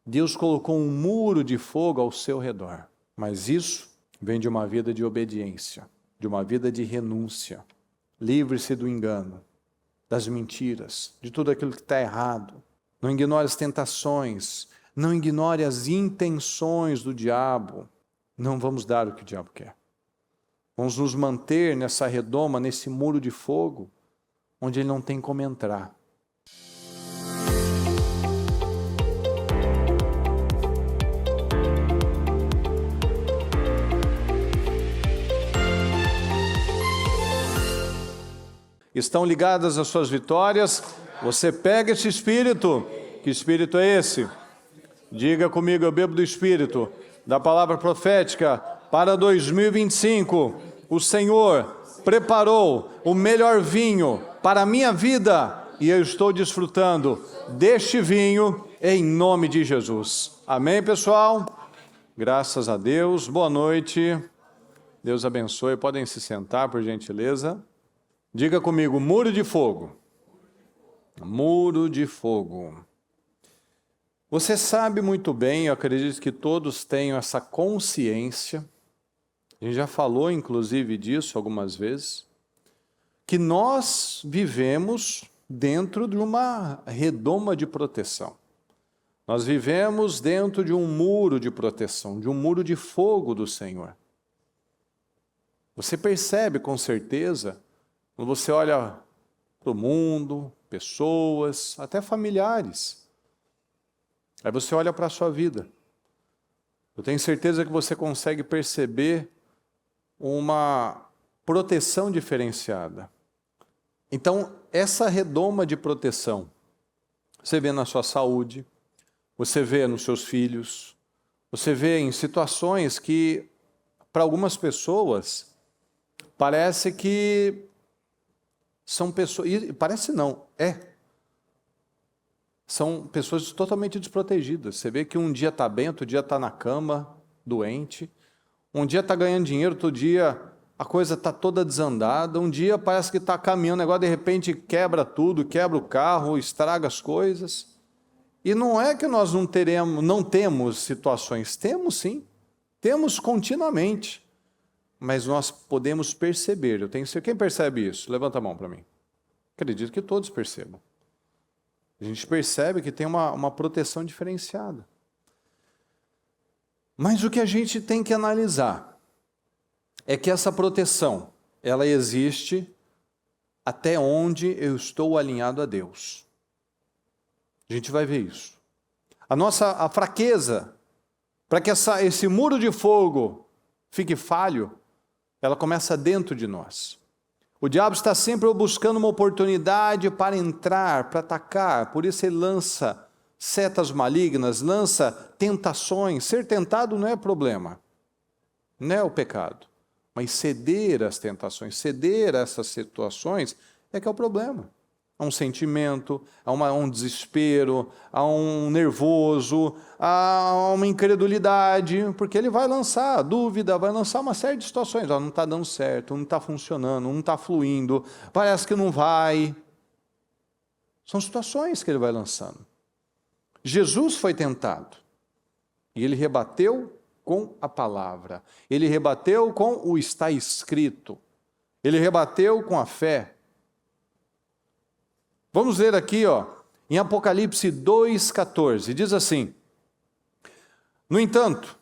Deus colocou um muro de fogo ao seu redor. Mas isso vem de uma vida de obediência, de uma vida de renúncia. Livre-se do engano, das mentiras, de tudo aquilo que está errado. Não ignore as tentações, não ignore as intenções do diabo. Não vamos dar o que o diabo quer. Vamos nos manter nessa redoma, nesse muro de fogo, onde ele não tem como entrar. Estão ligadas às suas vitórias? Você pega esse espírito. Que espírito é esse? Diga comigo, eu bebo do espírito da palavra profética. Para 2025, o Senhor preparou o melhor vinho para a minha vida e eu estou desfrutando deste vinho em nome de Jesus. Amém, pessoal? Graças a Deus. Boa noite. Deus abençoe. Podem se sentar, por gentileza. Diga comigo, muro de fogo. Muro de fogo. Você sabe muito bem, eu acredito que todos tenham essa consciência, a gente já falou inclusive disso algumas vezes, que nós vivemos dentro de uma redoma de proteção. Nós vivemos dentro de um muro de proteção, de um muro de fogo do Senhor. Você percebe com certeza, quando você olha para o mundo, pessoas, até familiares, aí você olha para a sua vida. Eu tenho certeza que você consegue perceber uma proteção diferenciada. Então, essa redoma de proteção, você vê na sua saúde, você vê nos seus filhos, você vê em situações que, para algumas pessoas, parece que são pessoas, e parece não, são pessoas totalmente desprotegidas. Você vê que um dia está bem, outro dia está na cama, doente. Um dia está ganhando dinheiro, outro dia a coisa está toda desandada. Um dia parece que está caminhando, agora de repente quebra tudo, quebra o carro, estraga as coisas. E não é que nós não temos situações, temos sim, temos continuamente. Mas nós podemos perceber, eu tenho certeza. Quem percebe isso? Levanta a mão para mim. Acredito que todos percebam. A gente percebe que tem uma proteção diferenciada. Mas o que a gente tem que analisar é que essa proteção, ela existe até onde eu estou alinhado a Deus. A gente vai ver isso. A fraqueza, para que esse muro de fogo fique falho, ela começa dentro de nós. O diabo está sempre buscando uma oportunidade para entrar, para atacar, por isso ele lança setas malignas, lança tentações. Ser tentado não é problema, não é o pecado, mas ceder às tentações, ceder a essas situações é que é o problema. Há um sentimento, há um desespero, há um nervoso, há uma incredulidade, porque ele vai lançar dúvida, vai lançar uma série de situações. Não está dando certo, não está funcionando, não está fluindo, parece que não vai. São situações que ele vai lançando. Jesus foi tentado e ele rebateu com a palavra, ele rebateu com o está escrito, ele rebateu com a fé. Vamos ler aqui, em Apocalipse 2,14, diz assim: no entanto,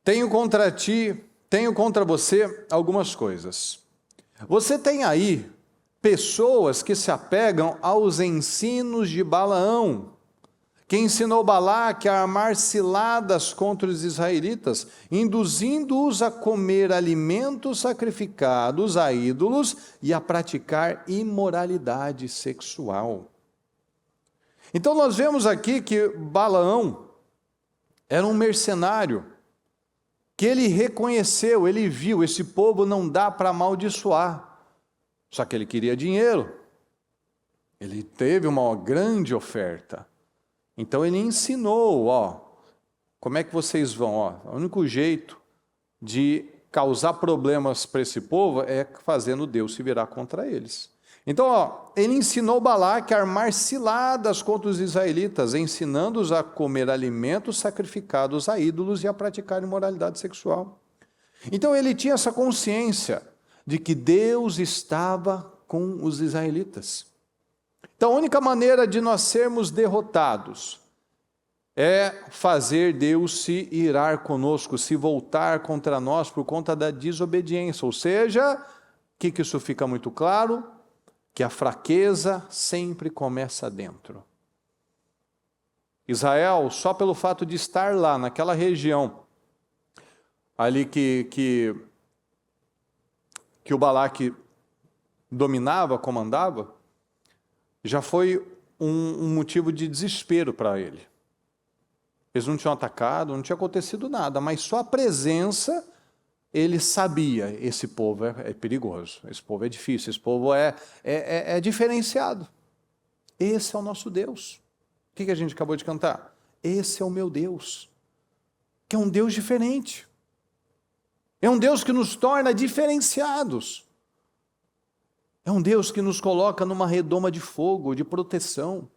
tenho contra você algumas coisas. Você tem aí pessoas que se apegam aos ensinos de Balaão, que ensinou Balaque a armar ciladas contra os israelitas, induzindo-os a comer alimentos sacrificados a ídolos e a praticar imoralidade sexual. Então nós vemos aqui que Balaão era um mercenário, que ele reconheceu, ele viu, esse povo não dá para amaldiçoar, só que ele queria dinheiro, ele teve uma grande oferta. Então ele ensinou, como é que vocês vão? O único jeito de causar problemas para esse povo é fazendo Deus se virar contra eles. Então, ele ensinou Balaque a armar ciladas contra os israelitas, ensinando-os a comer alimentos sacrificados a ídolos e a praticar imoralidade sexual. Então, ele tinha essa consciência de que Deus estava com os israelitas. Então, a única maneira de nós sermos derrotados é fazer Deus se irar conosco, se voltar contra nós por conta da desobediência. Ou seja, o que isso fica muito claro? Que a fraqueza sempre começa dentro. Israel, só pelo fato de estar lá, naquela região, ali que o Balaque dominava, comandava, já foi um motivo de desespero para ele. Eles não tinham atacado, não tinha acontecido nada, mas só a presença, ele sabia, esse povo é perigoso, esse povo é difícil, esse povo é diferenciado. Esse é o nosso Deus. O que a gente acabou de cantar? Esse é o meu Deus, que é um Deus diferente. É um Deus que nos torna diferenciados. É um Deus que nos coloca numa redoma de fogo, de proteção.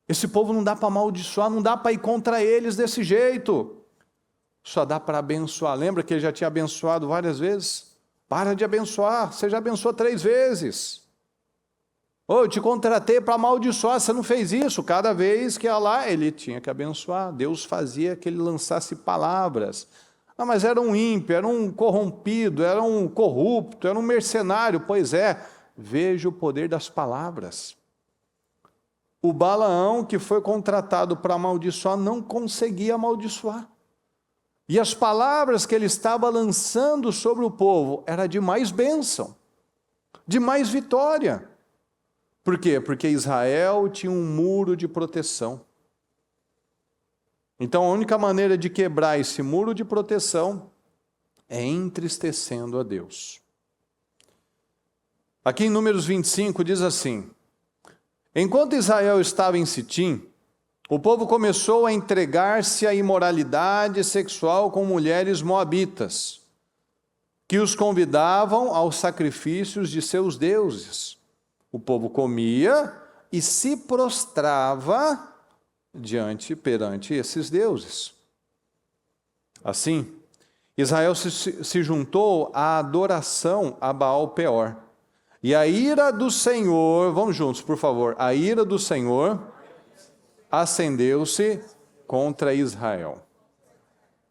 Esse povo não dá para amaldiçoar, não dá para ir contra eles desse jeito. Só dá para abençoar. Lembra que ele já tinha abençoado várias vezes? Para de abençoar, você já abençoou 3 vezes. Eu te contratei para amaldiçoar, você não fez isso. Cada vez que ia lá, ele tinha que abençoar. Deus fazia que ele lançasse palavras. Mas era um ímpio, era um corrompido, era um corrupto, era um mercenário. Pois é, veja o poder das palavras. O Balaão, que foi contratado para amaldiçoar, não conseguia amaldiçoar. E as palavras que ele estava lançando sobre o povo era de mais bênção, de mais vitória. Por quê? Porque Israel tinha um muro de proteção. Então a única maneira de quebrar esse muro de proteção é entristecendo a Deus. Aqui em Números 25 diz assim: enquanto Israel estava em Sitim, o povo começou a entregar-se à imoralidade sexual com mulheres moabitas, que os convidavam aos sacrifícios de seus deuses. O povo comia e se prostrava perante esses deuses. Assim, Israel se juntou à adoração a Baal Peor. E a ira do Senhor, vamos juntos, por favor, a ira do Senhor acendeu-se contra Israel.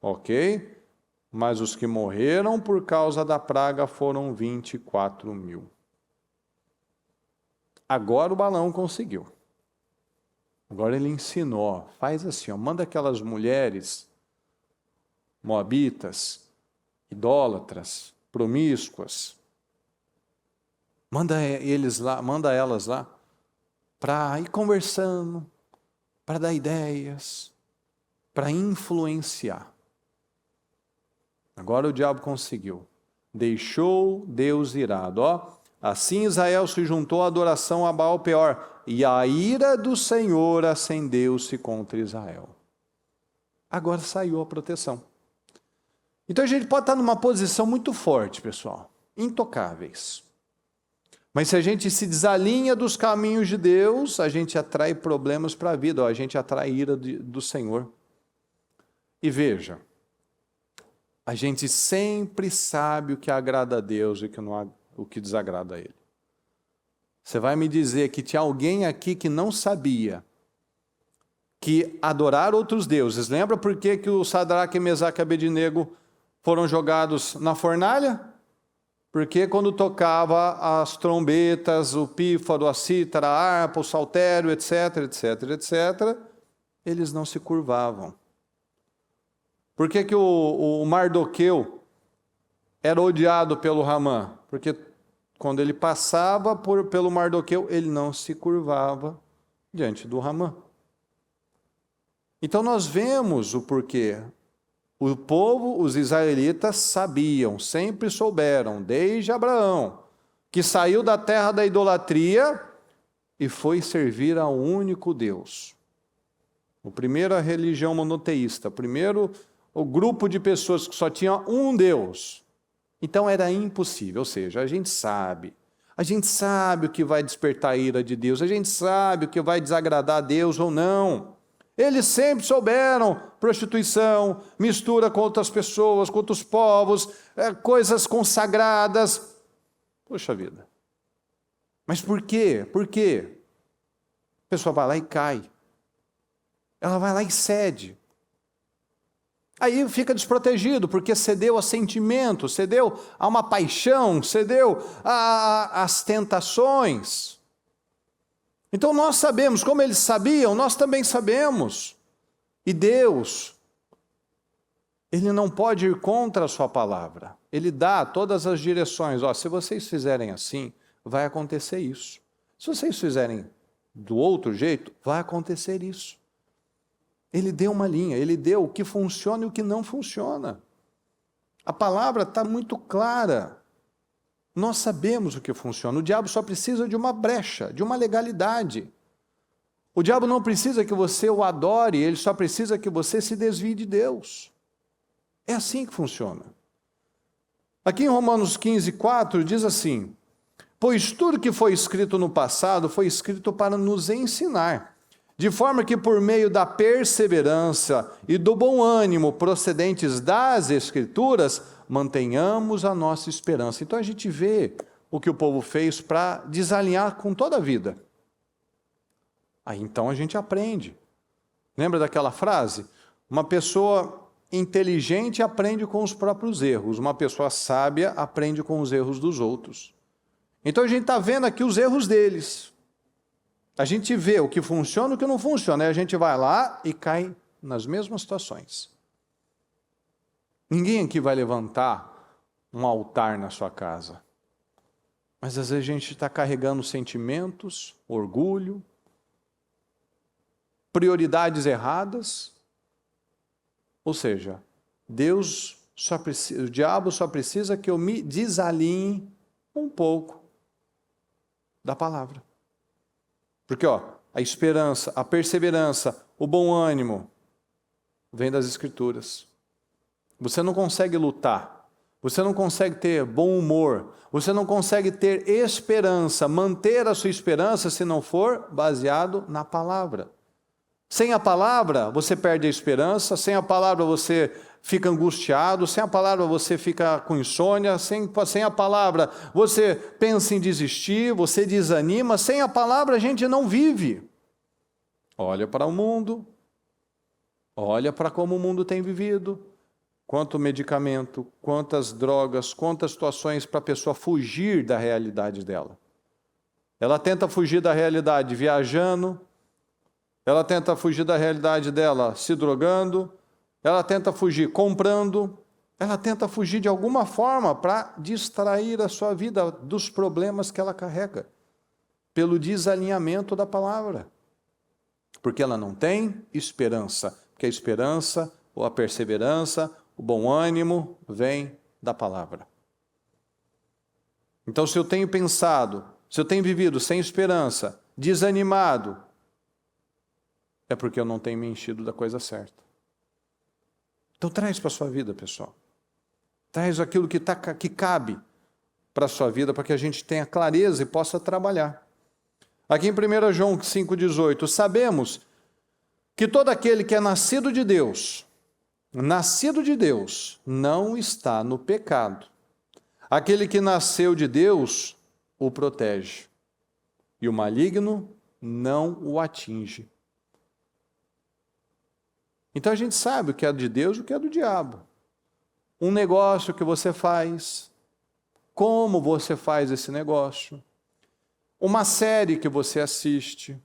Ok? Mas os que morreram por causa da praga foram 24.000. Agora o Balaão conseguiu. Agora ele ensinou, faz assim, manda aquelas mulheres moabitas, idólatras, promíscuas, manda elas lá para ir conversando, para dar ideias, para influenciar. Agora o diabo conseguiu. Deixou Deus irado. Assim Israel se juntou à adoração a Baal Peor, e a ira do Senhor acendeu-se contra Israel. Agora saiu a proteção. Então a gente pode estar numa posição muito forte, pessoal, intocáveis. Mas se a gente se desalinha dos caminhos de Deus, a gente atrai problemas para a vida, a gente atrai ira do Senhor. E veja, a gente sempre sabe o que agrada a Deus e o que desagrada a Ele. Você vai me dizer que tinha alguém aqui que não sabia que adorar outros deuses. Lembra por que o Sadraque, Mesaque e Abednego foram jogados na fornalha? Porque quando tocava as trombetas, o pífaro, a cítara, a harpa, o saltério, etc., eles não se curvavam. Por que o Mardoqueu era odiado pelo Hamã? Porque quando ele passava pelo Mardoqueu, ele não se curvava diante do Hamã. Então nós vemos o porquê. O povo, os israelitas, sabiam, sempre souberam, desde Abraão, que saiu da terra da idolatria e foi servir ao único Deus. A primeira religião monoteísta, o grupo de pessoas que só tinha um Deus. Então era impossível, ou seja, a gente sabe, A gente sabe o que vai despertar a ira de Deus, a gente sabe o que vai desagradar a Deus ou não. Eles sempre souberam prostituição, mistura com outras pessoas, com outros povos, coisas consagradas. Poxa vida. Mas por quê? Por quê? A pessoa vai lá e cai. Ela vai lá e cede. Aí fica desprotegido, porque cedeu a sentimento, cedeu a uma paixão, cedeu às tentações. Então nós sabemos, como eles sabiam, nós também sabemos. E Deus, Ele não pode ir contra a sua palavra. Ele dá todas as direções. Se vocês fizerem assim, vai acontecer isso. Se vocês fizerem do outro jeito, vai acontecer isso. Ele deu uma linha, ele deu o que funciona e o que não funciona. A palavra está muito clara. Nós sabemos o que funciona. O diabo só precisa de uma brecha, de uma legalidade. O diabo não precisa que você o adore, ele só precisa que você se desvie de Deus. É assim que funciona. Aqui em Romanos 15:4 diz assim: pois tudo que foi escrito no passado foi escrito para nos ensinar, de forma que por meio da perseverança e do bom ânimo procedentes das Escrituras, mantenhamos a nossa esperança. Então a gente vê o que o povo fez para desalinhar com toda a vida. Aí então a gente aprende. Lembra daquela frase? Uma pessoa inteligente aprende com os próprios erros, uma pessoa sábia aprende com os erros dos outros. Então a gente está vendo aqui os erros deles. A gente vê o que funciona e o que não funciona, aí a gente vai lá e cai nas mesmas situações. Ninguém aqui vai levantar um altar na sua casa. Mas às vezes a gente está carregando sentimentos, orgulho, prioridades erradas. Ou seja, o diabo só precisa que eu me desalinhe um pouco da palavra. Porque a esperança, a perseverança, o bom ânimo vem das Escrituras. Você não consegue lutar, você não consegue ter bom humor, você não consegue ter esperança, manter a sua esperança se não for baseado na palavra. Sem a palavra você perde a esperança, sem a palavra você fica angustiado, sem a palavra você fica com insônia, sem a palavra você pensa em desistir, você desanima, sem a palavra a gente não vive. Olha para o mundo, olha para como o mundo tem vivido, quanto medicamento, quantas drogas, quantas situações para a pessoa fugir da realidade dela. Ela tenta fugir da realidade viajando, ela tenta fugir da realidade dela se drogando, ela tenta fugir comprando, ela tenta fugir de alguma forma para distrair a sua vida dos problemas que ela carrega, pelo desalinhamento da palavra. Porque ela não tem esperança, porque a esperança, ou a perseverança, o bom ânimo vem da palavra. Então, se eu tenho pensado, se eu tenho vivido sem esperança, desanimado, é porque eu não tenho me enchido da coisa certa. Então traz para a sua vida, pessoal. Traz aquilo que cabe para a sua vida, para que a gente tenha clareza e possa trabalhar. Aqui em 1 João 5,18, sabemos que todo aquele que é nascido de Deus, não está no pecado. Aquele que nasceu de Deus o protege, e o maligno não o atinge. Então a gente sabe o que é de Deus e o que é do diabo. Um negócio que você faz, como você faz esse negócio, uma série que você assiste,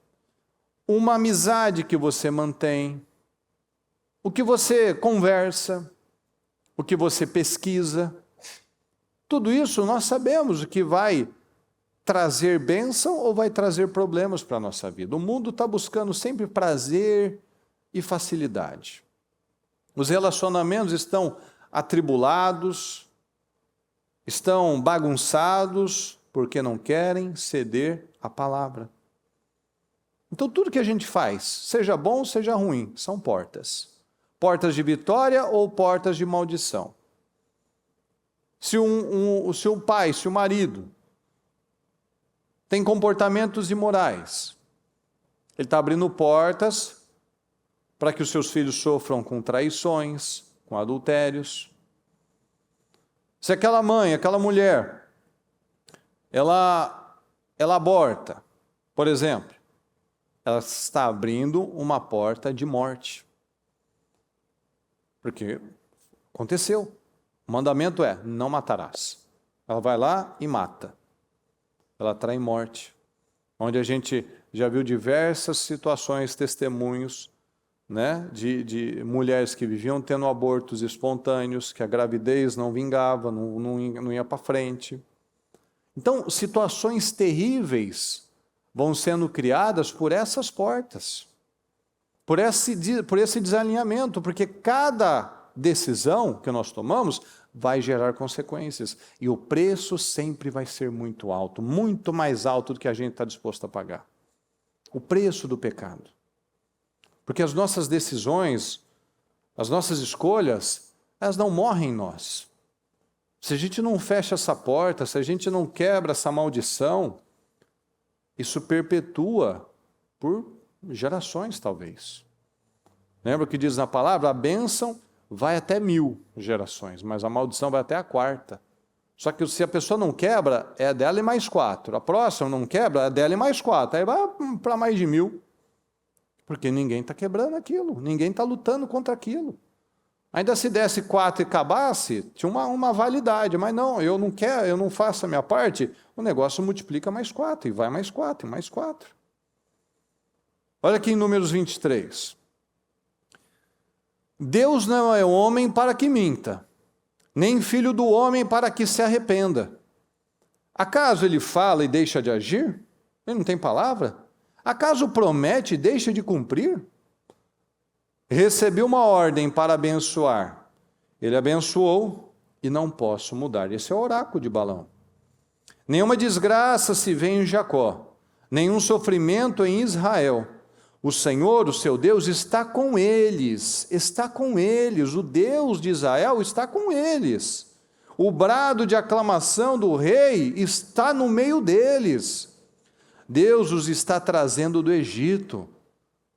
uma amizade que você mantém, o que você conversa, o que você pesquisa, tudo isso nós sabemos o que vai trazer bênção ou vai trazer problemas para a nossa vida. O mundo está buscando sempre prazer e facilidade. Os relacionamentos estão atribulados, estão bagunçados, porque não querem ceder à palavra. Então tudo que a gente faz, seja bom, seja ruim, são portas. Portas de vitória ou portas de maldição. Se o pai, se o marido, tem comportamentos imorais. Ele está abrindo portas para que os seus filhos sofram com traições, com adultérios. Se aquela mãe, aquela mulher, ela aborta, por exemplo, ela está abrindo uma porta de morte. Porque aconteceu. O mandamento é, não matarás. Ela vai lá e mata. Ela trai morte. Onde a gente já viu diversas situações, testemunhos, né, de mulheres que viviam tendo abortos espontâneos, que a gravidez não vingava, não ia para frente. Então, situações terríveis vão sendo criadas por essas portas, por esse desalinhamento, porque cada decisão que nós tomamos vai gerar consequências, e o preço sempre vai ser muito alto, muito mais alto do que a gente está disposto a pagar. O preço do pecado. Porque as nossas decisões, as nossas escolhas, elas não morrem em nós. Se a gente não fecha essa porta, se a gente não quebra essa maldição, isso perpetua por gerações, talvez. Lembra o que diz na palavra? A bênção vai até 1000 gerações, mas a maldição vai até a 4ª. Só que se a pessoa não quebra, é dela e mais 4. A próxima não quebra, é dela e mais 4. Aí vai para mais de 1000. Porque ninguém está quebrando aquilo, ninguém está lutando contra aquilo. Ainda se desse 4 e acabasse, tinha uma validade, mas não, eu não quero, eu não faço a minha parte, o negócio multiplica mais 4, e vai mais 4, e mais 4. Olha aqui em Números 23. Deus não é homem para que minta, nem filho do homem para que se arrependa. Acaso ele fala e deixa de agir? Ele não tem palavra? Acaso promete e deixa de cumprir? Recebi uma ordem para abençoar. Ele abençoou e não posso mudar. Esse é o oráculo de Balaão. Nenhuma desgraça se vê em Jacó, nenhum sofrimento em Israel. O Senhor, o seu Deus, está com eles. Está com eles. O Deus de Israel está com eles. O brado de aclamação do rei está no meio deles. Deus os está trazendo do Egito,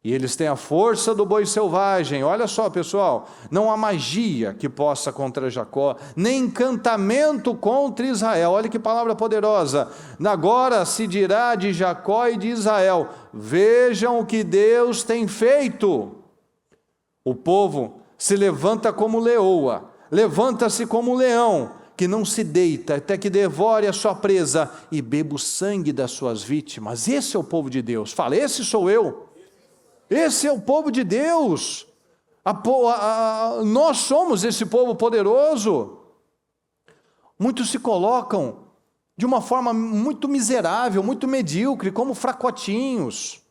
e eles têm a força do boi selvagem. Olha só, pessoal, não há magia que possa contra Jacó, nem encantamento contra Israel. Olha que palavra poderosa. Agora se dirá de Jacó e de Israel: vejam o que Deus tem feito. O povo se levanta como leoa, levanta-se como leão, que não se deita até que devore a sua presa e beba o sangue das suas vítimas. Esse é o povo de Deus. Fala, esse sou eu. Esse é o povo de Deus. Nós somos esse povo poderoso. Muitos se colocam de uma forma muito miserável, muito medíocre, como fracotinhos,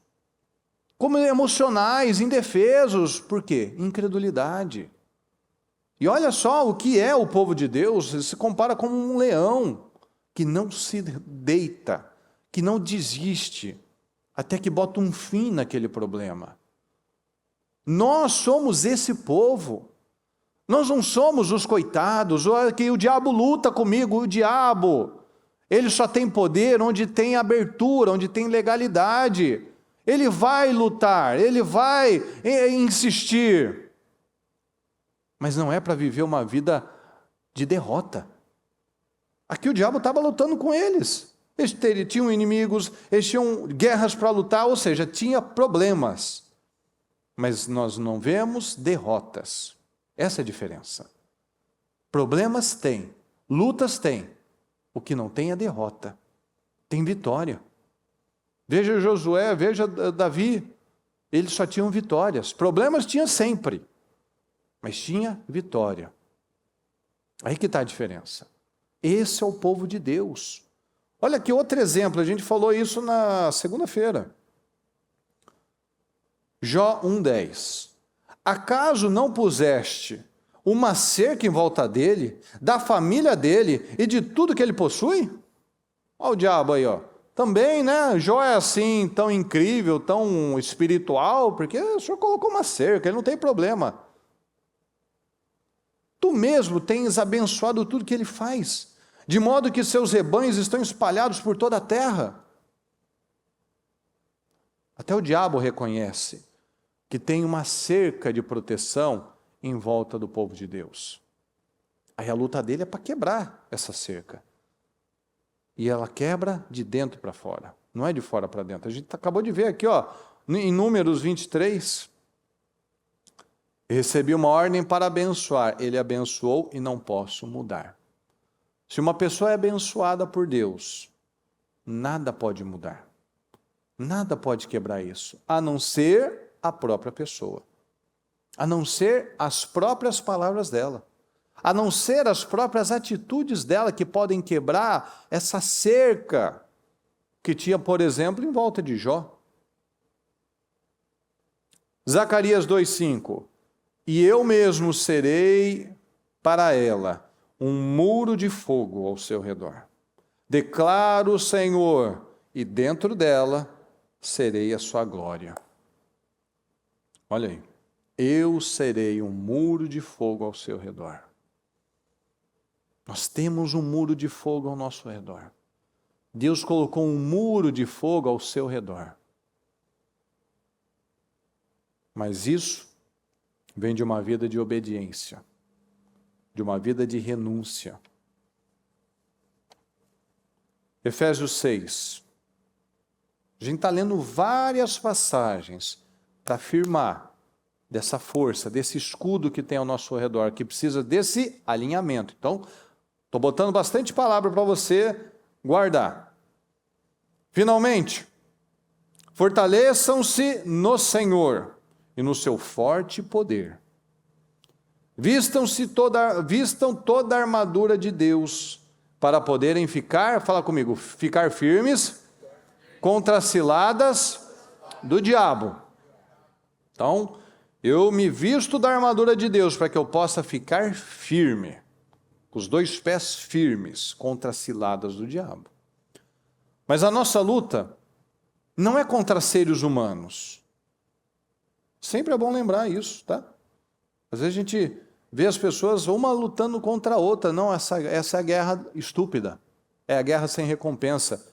como emocionais, indefesos. Por quê? Incredulidade. E olha só o que é o povo de Deus, ele se compara com um leão que não se deita, que não desiste, até que bota um fim naquele problema. Nós somos esse povo. Nós não somos os coitados, que o diabo luta comigo. O diabo, ele só tem poder onde tem abertura, onde tem legalidade. Ele vai lutar, ele vai insistir. Mas não é para viver uma vida de derrota. Aqui o diabo estava lutando com eles. Eles tinham inimigos, eles tinham guerras para lutar, ou seja, tinha problemas. Mas nós não vemos derrotas. Essa é a diferença. Problemas tem, lutas tem. O que não tem é derrota. Tem vitória. Veja Josué, veja Davi. Eles só tinham vitórias. Problemas tinha sempre. Mas tinha vitória. Aí que está a diferença. Esse é o povo de Deus. Olha aqui outro exemplo, a gente falou isso na segunda-feira. Jó 1,10. Acaso não puseste uma cerca em volta dele, da família dele e de tudo que ele possui? Olha o diabo aí, ó. Também, né? Jó é assim, tão incrível, tão espiritual, porque o senhor colocou uma cerca, ele não tem problema. Tu mesmo tens abençoado tudo que ele faz, de modo que seus rebanhos estão espalhados por toda a terra. Até o diabo reconhece que tem uma cerca de proteção em volta do povo de Deus. Aí a luta dele é para quebrar essa cerca. E ela quebra de dentro para fora, não é de fora para dentro. A gente acabou de ver aqui, em Números 23, recebi uma ordem para abençoar, ele abençoou e não posso mudar. Se uma pessoa é abençoada por Deus, nada pode mudar, nada pode quebrar isso, a não ser a própria pessoa, a não ser as próprias palavras dela, a não ser as próprias atitudes dela que podem quebrar essa cerca que tinha, por exemplo, em volta de Jó. Zacarias 2,5: e eu mesmo serei para ela um muro de fogo ao seu redor. Declaro o Senhor, e dentro dela serei a sua glória. Olha aí, eu serei um muro de fogo ao seu redor. Nós temos um muro de fogo ao nosso redor. Deus colocou um muro de fogo ao seu redor. Mas isso vem de uma vida de obediência, de uma vida de renúncia. Efésios 6. A gente está lendo várias passagens para afirmar dessa força, desse escudo que tem ao nosso redor, que precisa desse alinhamento. Então, estou botando bastante palavra para você guardar. Finalmente, fortaleçam-se no Senhor e no seu forte poder. Vistam toda a armadura de Deus para poderem ficar, fala comigo, ficar firmes contra as ciladas do diabo. Então, eu me visto da armadura de Deus para que eu possa ficar firme, com os dois pés firmes contra as ciladas do diabo. Mas a nossa luta não é contra seres humanos. Sempre é bom lembrar isso, tá? Às vezes a gente vê as pessoas uma lutando contra a outra. Não, essa é a guerra estúpida. É a guerra sem recompensa.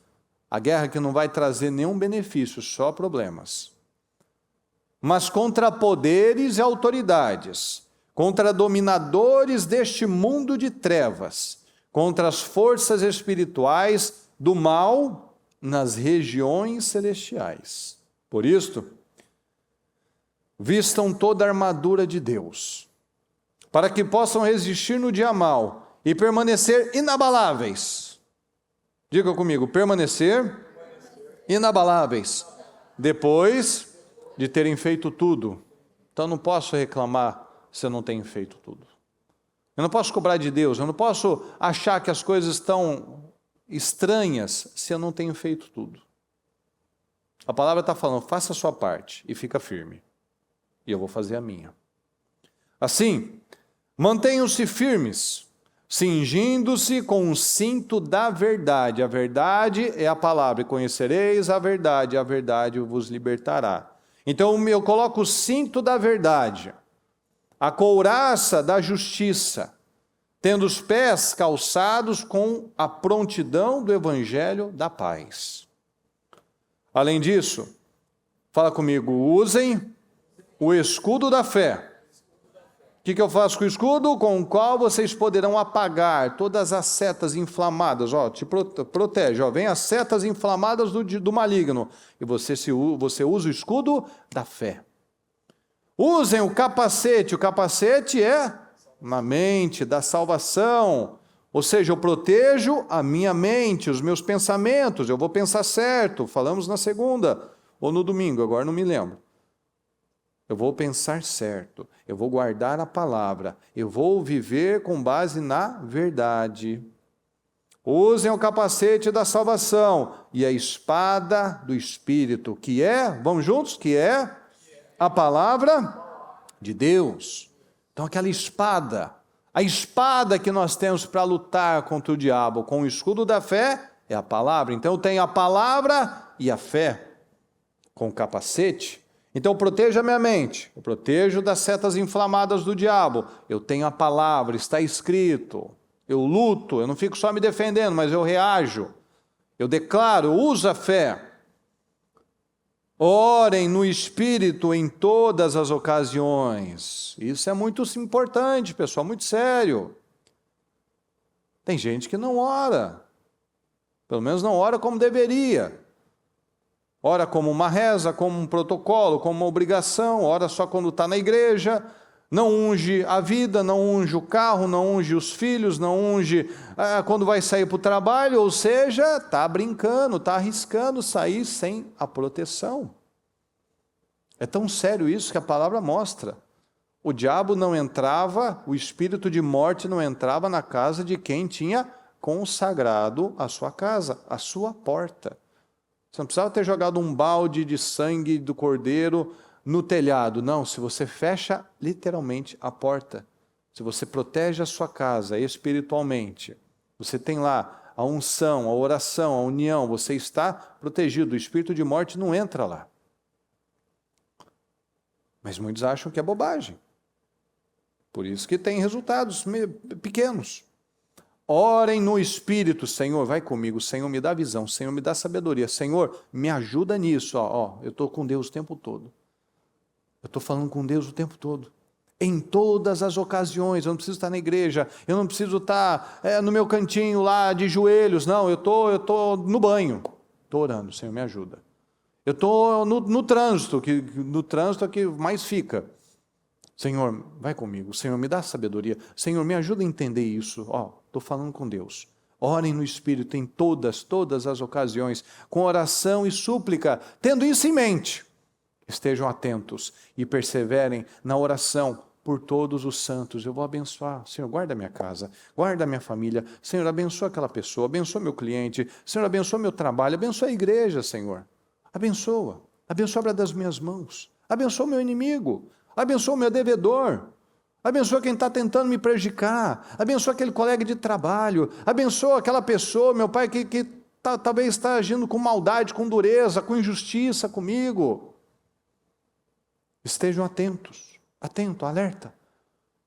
A guerra que não vai trazer nenhum benefício, só problemas. Mas contra poderes e autoridades, contra dominadores deste mundo de trevas, contra as forças espirituais do mal nas regiões celestiais. Por isto, vistam toda a armadura de Deus, para que possam resistir no dia mau e permanecer inabaláveis. Diga comigo, permanecer inabaláveis, depois de terem feito tudo. Então eu não posso reclamar se eu não tenho feito tudo. Eu não posso cobrar de Deus, eu não posso achar que as coisas estão estranhas se eu não tenho feito tudo. A palavra está falando, faça a sua parte e fica firme. E eu vou fazer a minha. Assim, mantenham-se firmes, cingindo-se com o cinto da verdade. A verdade é a palavra, e conhecereis a verdade vos libertará. Então eu coloco o cinto da verdade, a couraça da justiça, tendo os pés calçados com a prontidão do evangelho da paz. Além disso, fala comigo, usem o escudo da fé. O que eu faço com o escudo? Com o qual vocês poderão apagar todas as setas inflamadas. Te protege. Vem as setas inflamadas do maligno. E você usa o escudo da fé. Usem o capacete. O capacete é na mente da salvação. Ou seja, eu protejo a minha mente, os meus pensamentos. Eu vou pensar certo. Falamos na segunda ou no domingo, agora não me lembro. Eu vou pensar certo, eu vou guardar a palavra, eu vou viver com base na verdade. Usem o capacete da salvação e a espada do Espírito, que é, vamos juntos, que é a palavra de Deus. Então aquela espada, a espada que nós temos para lutar contra o diabo com o escudo da fé é a palavra. Então eu tenho a palavra e a fé com o capacete. Então, proteja a minha mente, eu protejo das setas inflamadas do diabo. Eu tenho a palavra, está escrito. Eu luto, eu não fico só me defendendo, mas eu reajo. Eu declaro, eu uso a fé. Orem no Espírito em todas as ocasiões. Isso é muito importante, pessoal, muito sério. Tem gente que não ora. Pelo menos não ora como deveria. Ora como uma reza, como um protocolo, como uma obrigação. Ora só quando está na igreja. Não unge a vida, não unge o carro, não unge os filhos, não unge quando vai sair para o trabalho. Ou seja, está brincando, está arriscando sair sem a proteção. É tão sério isso que a palavra mostra. O diabo não entrava, o espírito de morte não entrava na casa de quem tinha consagrado a sua casa, a sua porta. Você não precisava ter jogado um balde de sangue do cordeiro no telhado. Não, se você fecha literalmente a porta, se você protege a sua casa espiritualmente, você tem lá a unção, a oração, a união, você está protegido, o espírito de morte não entra lá. Mas muitos acham que é bobagem. Por isso que tem resultados pequenos. Orem no Espírito, Senhor, vai comigo, Senhor, me dá visão, Senhor, me dá sabedoria, Senhor, me ajuda nisso, eu estou com Deus o tempo todo. Eu estou falando com Deus o tempo todo. Em todas as ocasiões, eu não preciso estar na igreja, eu não preciso estar no meu cantinho lá de joelhos, não, eu estou no banho, estou orando, Senhor, me ajuda. Eu estou no trânsito, no trânsito é que mais fica. Senhor, vai comigo, Senhor, me dá sabedoria, Senhor, me ajuda a entender isso, estou falando com Deus. Orem no Espírito em todas as ocasiões, com oração e súplica, tendo isso em mente. Estejam atentos e perseverem na oração por todos os santos. Eu vou abençoar, Senhor, guarda a minha casa, guarda a minha família, Senhor, abençoa aquela pessoa, abençoa meu cliente, Senhor, abençoa meu trabalho, abençoa a igreja, Senhor. Abençoa a obra das minhas mãos, abençoa o meu inimigo, abençoa o meu devedor, abençoa quem está tentando me prejudicar, abençoa aquele colega de trabalho, abençoa aquela pessoa, meu Pai, que talvez está agindo com maldade, com dureza, com injustiça comigo. Estejam atentos, alerta.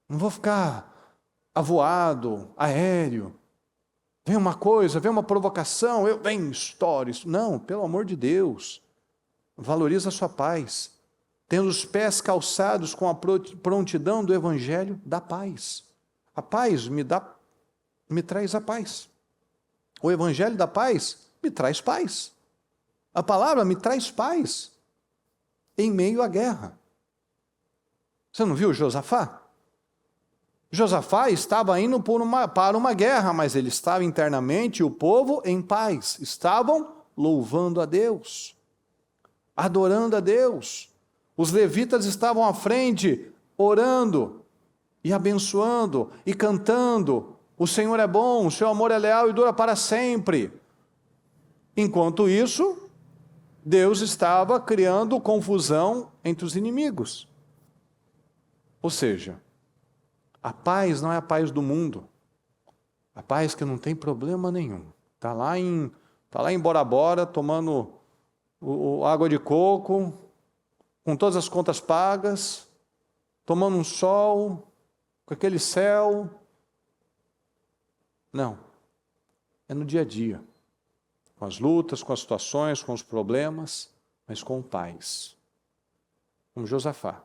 Não vou ficar avoado, aéreo. Vem uma coisa, vem uma provocação, vem stories. Não, pelo amor de Deus. Valoriza a sua paz. Tendo os pés calçados com a prontidão do Evangelho da paz. A paz me traz a paz. O Evangelho da paz me traz paz. A palavra me traz paz em meio à guerra. Você não viu Josafá? Josafá estava indo para uma guerra, mas ele estava internamente, o povo em paz. Estavam louvando a Deus, adorando a Deus. Os levitas estavam à frente, orando e abençoando e cantando. O Senhor é bom, o seu amor é leal e dura para sempre. Enquanto isso, Deus estava criando confusão entre os inimigos. Ou seja, a paz não é a paz do mundo. A paz que não tem problema nenhum. Está lá em Bora Bora, tomando água de coco, com todas as contas pagas, tomando um sol, com aquele céu. Não. É no dia a dia. Com as lutas, com as situações, com os problemas, mas com paz. Como Josafá.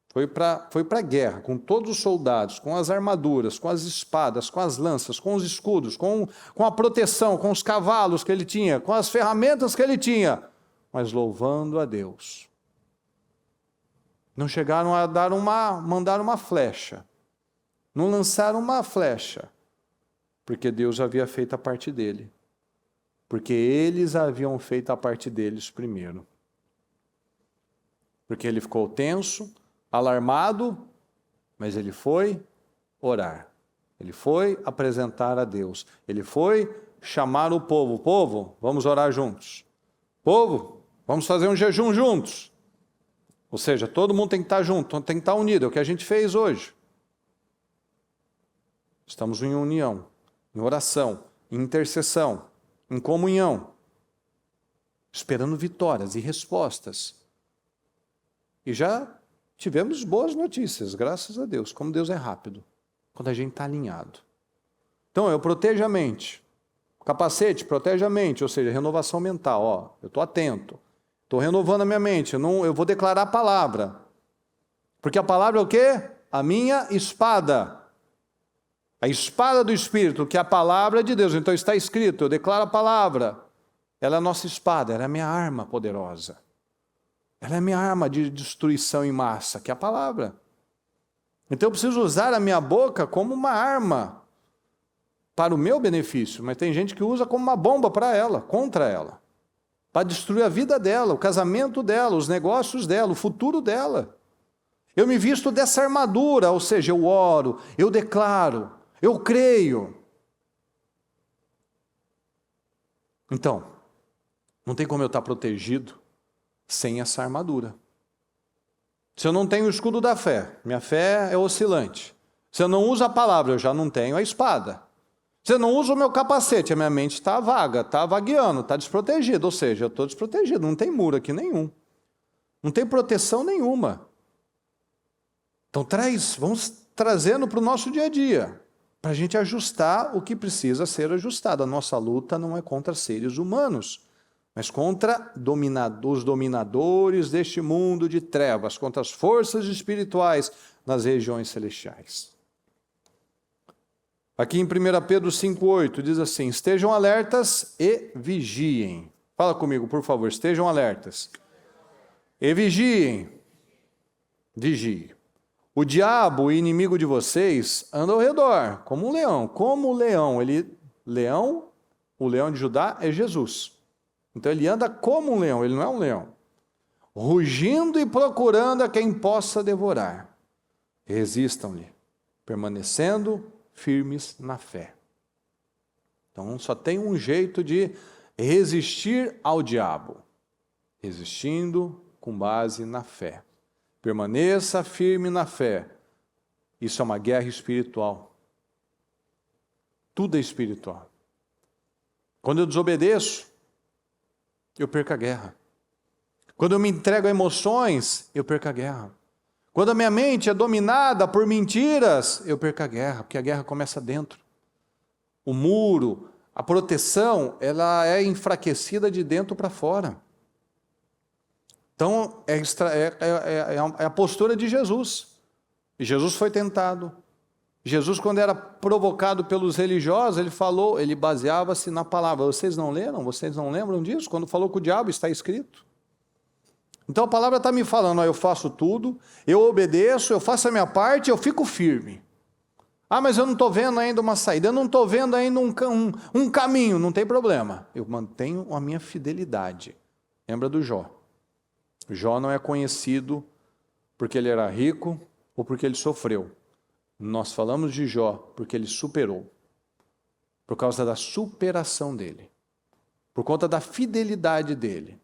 Foi para a guerra, com todos os soldados, com as armaduras, com as espadas, com as lanças, com os escudos, com a proteção, com os cavalos que ele tinha, com as ferramentas que ele tinha, mas louvando a Deus. Não chegaram a mandar uma flecha, não lançaram uma flecha, porque Deus havia feito a parte dele, porque eles haviam feito a parte deles primeiro. Porque ele ficou tenso, alarmado, mas ele foi orar. Ele foi apresentar a Deus. Ele foi chamar o povo. Povo, vamos orar juntos. Povo, vamos fazer um jejum juntos. Ou seja, todo mundo tem que estar junto, tem que estar unido. É o que a gente fez hoje. Estamos em união, em oração, em intercessão, em comunhão, esperando vitórias e respostas. E já tivemos boas notícias, graças a Deus, como Deus é rápido, quando a gente está alinhado. Então, eu protejo a mente. O capacete protege a mente, ou seja, renovação mental. Eu estou atento, Estou renovando a minha mente. Eu vou declarar a palavra. Porque a palavra é o quê? A minha espada. A espada do Espírito, que é a palavra de Deus. Então está escrito, eu declaro a palavra. Ela é a nossa espada, ela é a minha arma poderosa. Ela é a minha arma de destruição em massa, que é a palavra. Então eu preciso usar a minha boca como uma arma para o meu benefício. Mas tem gente que usa como uma bomba para ela, contra ela. Para destruir a vida dela, o casamento dela, os negócios dela, o futuro dela. Eu me visto dessa armadura, ou seja, eu oro, eu declaro, eu creio. Então, não tem como eu estar protegido sem essa armadura. Se eu não tenho o escudo da fé, minha fé é oscilante. Se eu não uso a palavra, eu já não tenho a espada. Se eu não uso o meu capacete, a minha mente está vaga, está vagueando, está desprotegida. Ou seja, eu estou desprotegido, não tem muro aqui nenhum. Não tem proteção nenhuma. Então vamos trazendo para o nosso dia a dia, para a gente ajustar o que precisa ser ajustado. A nossa luta não é contra seres humanos, mas contra os dominadores deste mundo de trevas, contra as forças espirituais nas regiões celestiais. Aqui em 1 Pedro 5,8 diz assim, estejam alertas e vigiem. Fala comigo, por favor, estejam alertas e vigiem. Vigiem. O diabo, o inimigo de vocês, anda ao redor, como um leão. Como o leão, o leão de Judá é Jesus. Então ele anda como um leão, ele não é um leão. Rugindo e procurando a quem possa devorar. Resistam-lhe, permanecendo firmes na fé. Então só tem um jeito de resistir ao diabo. Resistindo com base na fé. Permaneça firme na fé. Isso é uma guerra espiritual. Tudo é espiritual. Quando eu desobedeço, eu perco a guerra. Quando eu me entrego a emoções, eu perco a guerra. Quando a minha mente é dominada por mentiras, eu perco a guerra, porque a guerra começa dentro. O muro, a proteção, ela é enfraquecida de dentro para fora. Então, é a postura de Jesus. E Jesus foi tentado. Jesus, quando era provocado pelos religiosos, ele baseava-se na palavra. Vocês não leram? Vocês não lembram disso? Quando falou com o diabo, está escrito. Então a palavra está me falando, ó, eu faço tudo, eu obedeço, eu faço a minha parte, eu fico firme. Ah, mas eu não estou vendo ainda uma saída, eu não estou vendo ainda um caminho, não tem problema. Eu mantenho a minha fidelidade. Lembra do Jó? Jó não é conhecido porque ele era rico ou porque ele sofreu. Nós falamos de Jó porque ele superou. Por causa da superação dele. Por conta da fidelidade dele.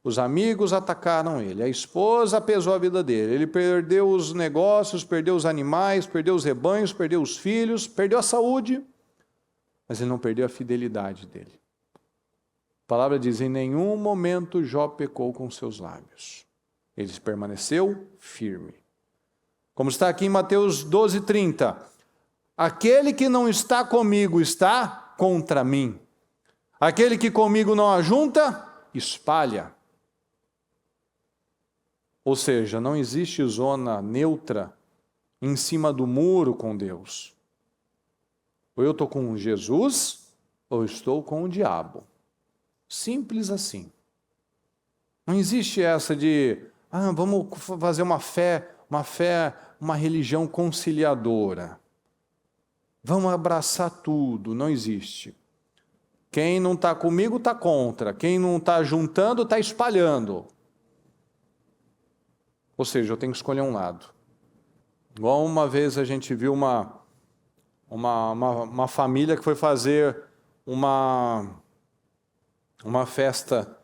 Os amigos atacaram ele, a esposa pesou a vida dele, ele perdeu os negócios, perdeu os animais, perdeu os rebanhos, perdeu os filhos, perdeu a saúde, mas ele não perdeu a fidelidade dele. A palavra diz, em nenhum momento Jó pecou com seus lábios. Ele permaneceu firme. Como está aqui em Mateus 12:30, aquele que não está comigo está contra mim. Aquele que comigo não ajunta, espalha. Ou seja, não existe zona neutra em cima do muro com Deus. Ou eu estou com Jesus, ou estou com o diabo. Simples assim. Não existe essa de, vamos fazer uma religião conciliadora. Vamos abraçar tudo. Não existe. Quem não está comigo está contra. Quem não está juntando está espalhando. Ou seja, eu tenho que escolher um lado. Igual uma vez a gente viu uma família que foi fazer uma festa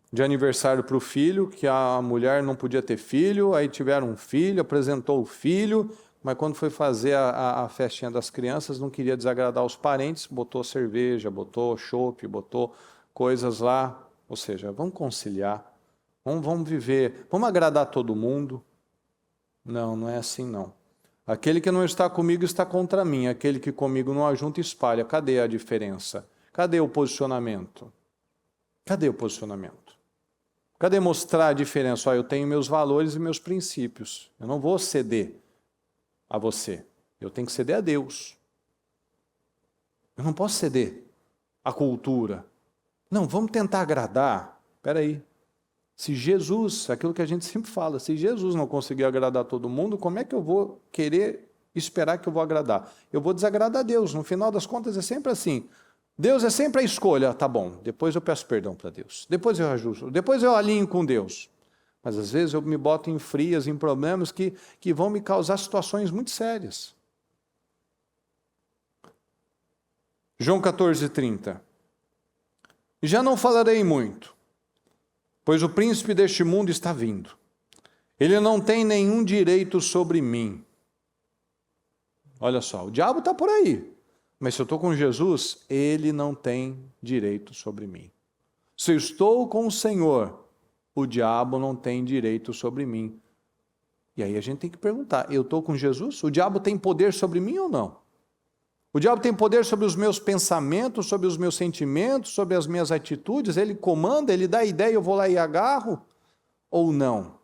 de aniversário para o filho, que a mulher não podia ter filho, aí tiveram um filho, apresentou o filho, mas quando foi fazer a festinha das crianças, não queria desagradar os parentes, botou cerveja, botou chopp, botou coisas lá. Ou seja, vamos conciliar. Vamos viver, vamos agradar todo mundo. Não, não é assim não. Aquele que não está comigo está contra mim, aquele que comigo não ajunta espalha. Cadê a diferença? Cadê o posicionamento? Cadê o posicionamento? Cadê mostrar a diferença? Eu tenho meus valores e meus princípios. Eu não vou ceder a você. Eu tenho que ceder a Deus. Eu não posso ceder à cultura. Não, vamos tentar agradar. Espera aí. Se Jesus, aquilo que a gente sempre fala, se Jesus não conseguir agradar todo mundo, como é que eu vou querer esperar que eu vou agradar? Eu vou desagradar a Deus. No final das contas é sempre assim. Deus é sempre a escolha. Tá bom, depois eu peço perdão para Deus. Depois eu ajusto. Depois eu alinho com Deus. Mas às vezes eu me boto em frias, em problemas que vão me causar situações muito sérias. João 14:30. Já não falarei muito, pois o príncipe deste mundo está vindo. Ele não tem nenhum direito sobre mim. Olha só, o diabo está por aí. Mas se eu estou com Jesus, ele não tem direito sobre mim. Se eu estou com o Senhor, o diabo não tem direito sobre mim. E aí a gente tem que perguntar, eu estou com Jesus? O diabo tem poder sobre mim ou não? O diabo tem poder sobre os meus pensamentos, sobre os meus sentimentos, sobre as minhas atitudes? Ele comanda, ele dá ideia, eu vou lá e agarro? Ou não?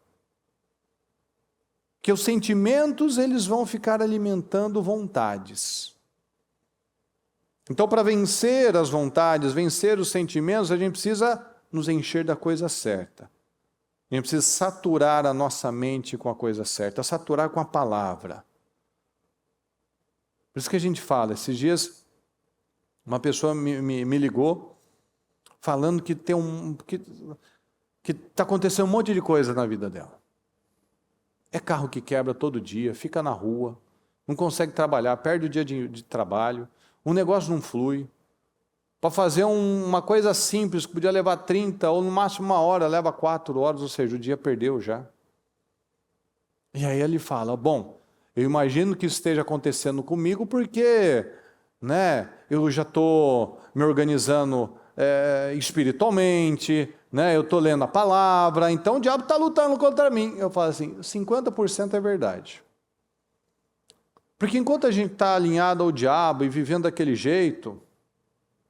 Que os sentimentos, eles vão ficar alimentando vontades. Então, para vencer as vontades, vencer os sentimentos, a gente precisa nos encher da coisa certa. A gente precisa saturar a nossa mente com a coisa certa, saturar com a palavra. Por isso que a gente fala, esses dias, uma pessoa me ligou, falando que está acontecendo um monte de coisa na vida dela. É carro que quebra todo dia, fica na rua, não consegue trabalhar, perde o dia de trabalho, um negócio não flui. Para fazer uma coisa simples, que podia levar 30 ou no máximo 1 hora, leva 4 horas, ou seja, o dia perdeu já. E aí ele fala, bom, eu imagino que isso esteja acontecendo comigo porque, eu já estou me organizando espiritualmente, eu estou lendo a palavra, então o diabo está lutando contra mim. Eu falo assim, 50% é verdade. Porque enquanto a gente está alinhado ao diabo e vivendo daquele jeito,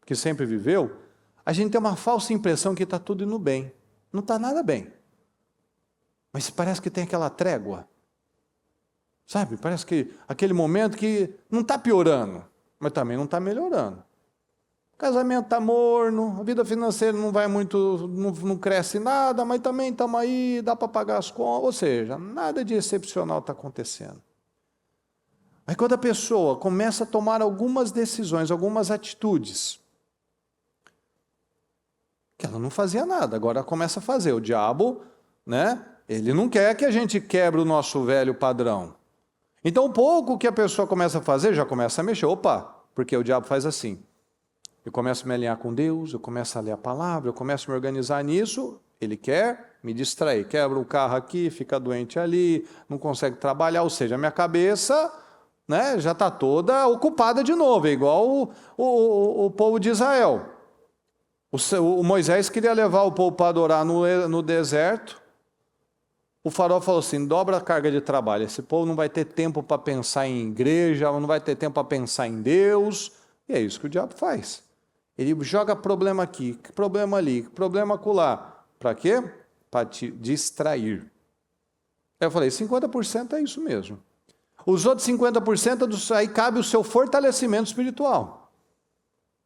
que sempre viveu, a gente tem uma falsa impressão que está tudo indo bem. Não está nada bem. Mas parece que tem aquela trégua. Sabe, parece que aquele momento que não está piorando, mas também não está melhorando. O casamento está morno, a vida financeira não vai muito, não cresce nada, mas também estamos aí, dá para pagar as contas, ou seja, nada de excepcional está acontecendo. Aí quando a pessoa começa a tomar algumas decisões, algumas atitudes, que ela não fazia nada, agora começa a fazer. O diabo, ele não quer que a gente quebre o nosso velho padrão. Então, um pouco que a pessoa começa a fazer, já começa a mexer. Opa, porque o diabo faz assim. Eu começo a me alinhar com Deus, eu começo a ler a palavra, eu começo a me organizar nisso, ele quer me distrair. Quebra o carro aqui, fica doente ali, não consegue trabalhar, ou seja, a minha cabeça já está toda ocupada de novo, é igual o povo de Israel. O Moisés queria levar o povo para adorar no deserto. O faraó falou assim, dobra a carga de trabalho. Esse povo não vai ter tempo para pensar em igreja, não vai ter tempo para pensar em Deus. E é isso que o diabo faz. Ele joga problema aqui, problema ali, problema acolá. Para quê? Para te distrair. Eu falei, 50% é isso mesmo. Os outros 50% aí cabe o seu fortalecimento espiritual.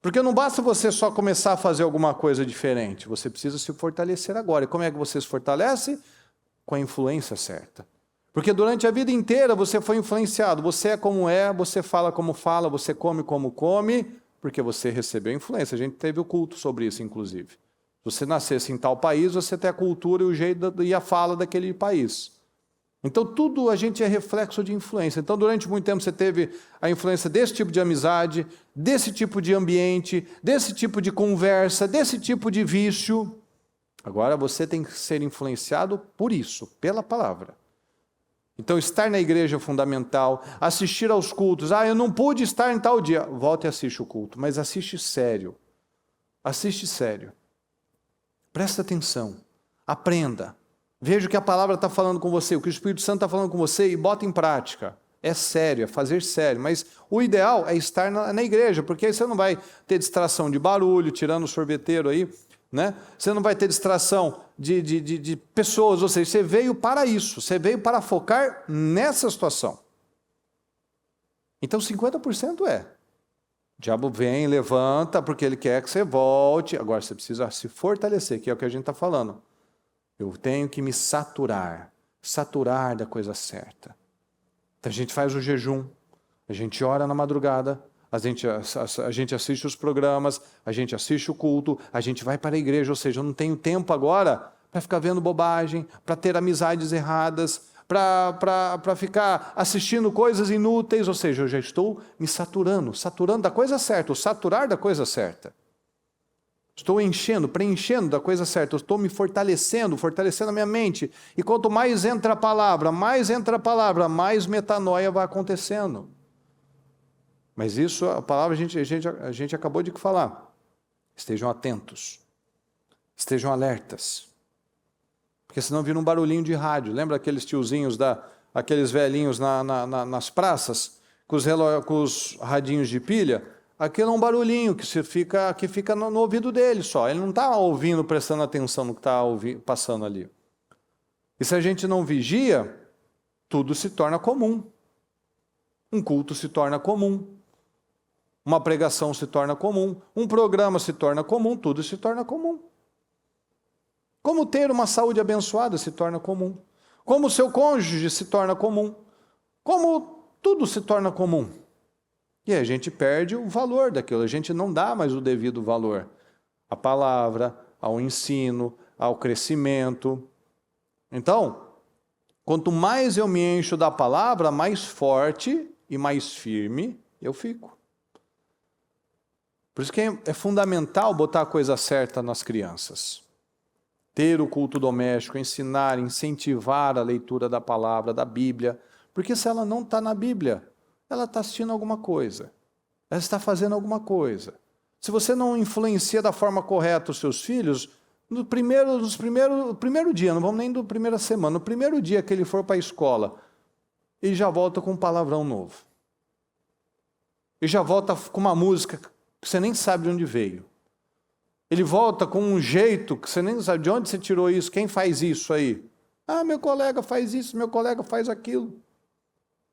Porque não basta você só começar a fazer alguma coisa diferente. Você precisa se fortalecer agora. E como é que você se fortalece? Com a influência certa. Porque durante a vida inteira você foi influenciado. Você é como é, você fala como fala, você come como come, porque você recebeu influência. A gente teve o culto sobre isso, inclusive. Se você nascesse em tal país, você tem a cultura e o jeito e a fala daquele país. Então tudo a gente é reflexo de influência. Então durante muito tempo você teve a influência desse tipo de amizade, desse tipo de ambiente, desse tipo de conversa, desse tipo de vício. Agora você tem que ser influenciado por isso, pela palavra. Então estar na igreja é fundamental, assistir aos cultos. Eu não pude estar em tal dia. Volte e assiste o culto, mas assiste sério. Assiste sério. Presta atenção, aprenda. Veja o que a palavra está falando com você, o que o Espírito Santo está falando com você e bota em prática. É sério, é fazer sério, mas o ideal é estar na igreja, porque aí você não vai ter distração de barulho, tirando o sorveteiro aí, né? Você não vai ter distração de pessoas, ou seja, você veio para isso, você veio para focar nessa situação. Então 50% é. O diabo vem, levanta, porque ele quer que você volte. Agora você precisa se fortalecer, que é o que a gente está falando. Eu tenho que me saturar da coisa certa. Então a gente faz o jejum, a gente ora na madrugada, a gente assiste os programas, a gente assiste o culto, a gente vai para a igreja, ou seja, eu não tenho tempo agora para ficar vendo bobagem, para ter amizades erradas, para ficar assistindo coisas inúteis, ou seja, eu já estou me saturando da coisa certa, o saturar da coisa certa. Estou preenchendo da coisa certa, eu estou me fortalecendo a minha mente. E quanto mais entra a palavra, mais metanoia vai acontecendo. Mas isso, a palavra a gente acabou de falar. Estejam atentos, estejam alertas. Porque senão vira um barulhinho de rádio. Lembra aqueles tiozinhos, aqueles velhinhos nas praças, com os radinhos de pilha? Aquilo é um barulhinho que fica no ouvido dele só. Ele não está ouvindo, prestando atenção no que está passando ali. E se a gente não vigia, tudo se torna comum. Um culto se torna comum. Uma pregação se torna comum. Um programa se torna comum. Tudo se torna comum. Como ter uma saúde abençoada se torna comum. Como o seu cônjuge se torna comum. Como tudo se torna comum. E aí a gente perde o valor daquilo, a gente não dá mais o devido valor à palavra, ao ensino, ao crescimento. Então, quanto mais eu me encho da palavra, mais forte e mais firme eu fico. Por isso que é fundamental botar a coisa certa nas crianças. Ter o culto doméstico, ensinar, incentivar a leitura da palavra, da Bíblia. Porque se ela não está na Bíblia, ela está assistindo alguma coisa. Ela está fazendo alguma coisa. Se você não influencia da forma correta os seus filhos, no primeiro dia, não vamos nem da primeira semana, no primeiro dia que ele for para a escola, ele já volta com um palavrão novo. Ele já volta com uma música que você nem sabe de onde veio. Ele volta com um jeito que você nem sabe de onde você tirou isso, quem faz isso aí? Ah, meu colega faz isso, meu colega faz aquilo.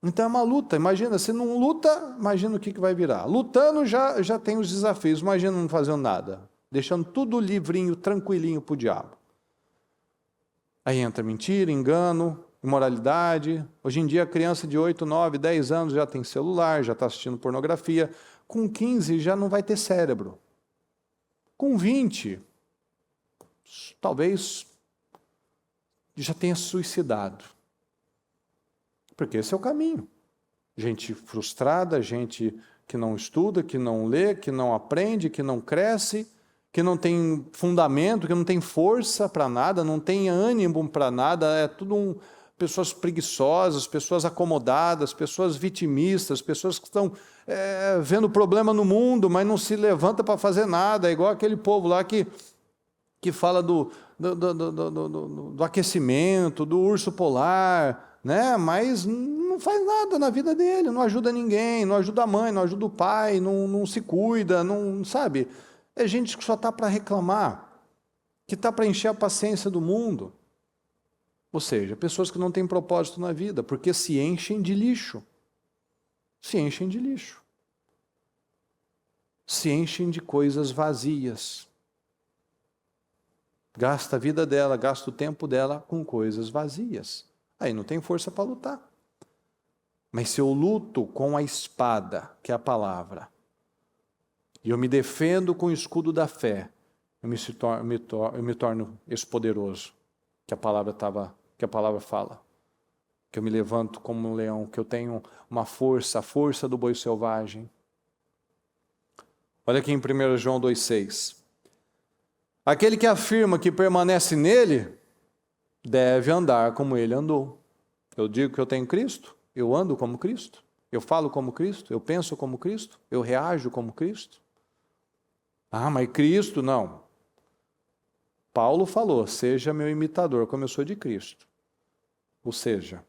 Então é uma luta, imagina, se não luta, imagina o que vai virar. Lutando já tem os desafios, imagina não fazendo nada, deixando tudo livrinho, tranquilinho para o diabo. Aí entra mentira, engano, imoralidade. Hoje em dia a criança de 8, 9, 10 anos já tem celular, já está assistindo pornografia. Com 15 já não vai ter cérebro. Com 20, talvez já tenha suicidado. Porque esse é o caminho. Gente frustrada, gente que não estuda, que não lê, que não aprende, que não cresce, que não tem fundamento, que não tem força para nada, não tem ânimo para nada, é tudo pessoas preguiçosas, pessoas acomodadas, pessoas vitimistas, pessoas que estão vendo problema no mundo, mas não se levanta para fazer nada, é igual aquele povo lá que fala do aquecimento, do urso polar, né? Mas não faz nada na vida dele, não ajuda ninguém, não ajuda a mãe, não ajuda o pai, não se cuida, não sabe? É gente que só está para reclamar, que está para encher a paciência do mundo. Ou seja, pessoas que não têm propósito na vida, porque se enchem de lixo. Se enchem de lixo. Se enchem de coisas vazias. Gasta a vida dela, gasta o tempo dela com coisas vazias. Aí não tem força para lutar. Mas se eu luto com a espada, que é a palavra, e eu me defendo com o escudo da fé, eu me torno esse poderoso que a palavra fala. Que eu me levanto como um leão, que eu tenho uma força, a força do boi selvagem. Olha aqui em 1 João 2,6. Aquele que afirma que permanece nele, deve andar como ele andou. Eu digo que eu tenho Cristo, eu ando como Cristo, eu falo como Cristo, eu penso como Cristo, eu reajo como Cristo. Ah, mas Cristo não. Paulo falou, seja meu imitador como eu sou de Cristo. Ou seja,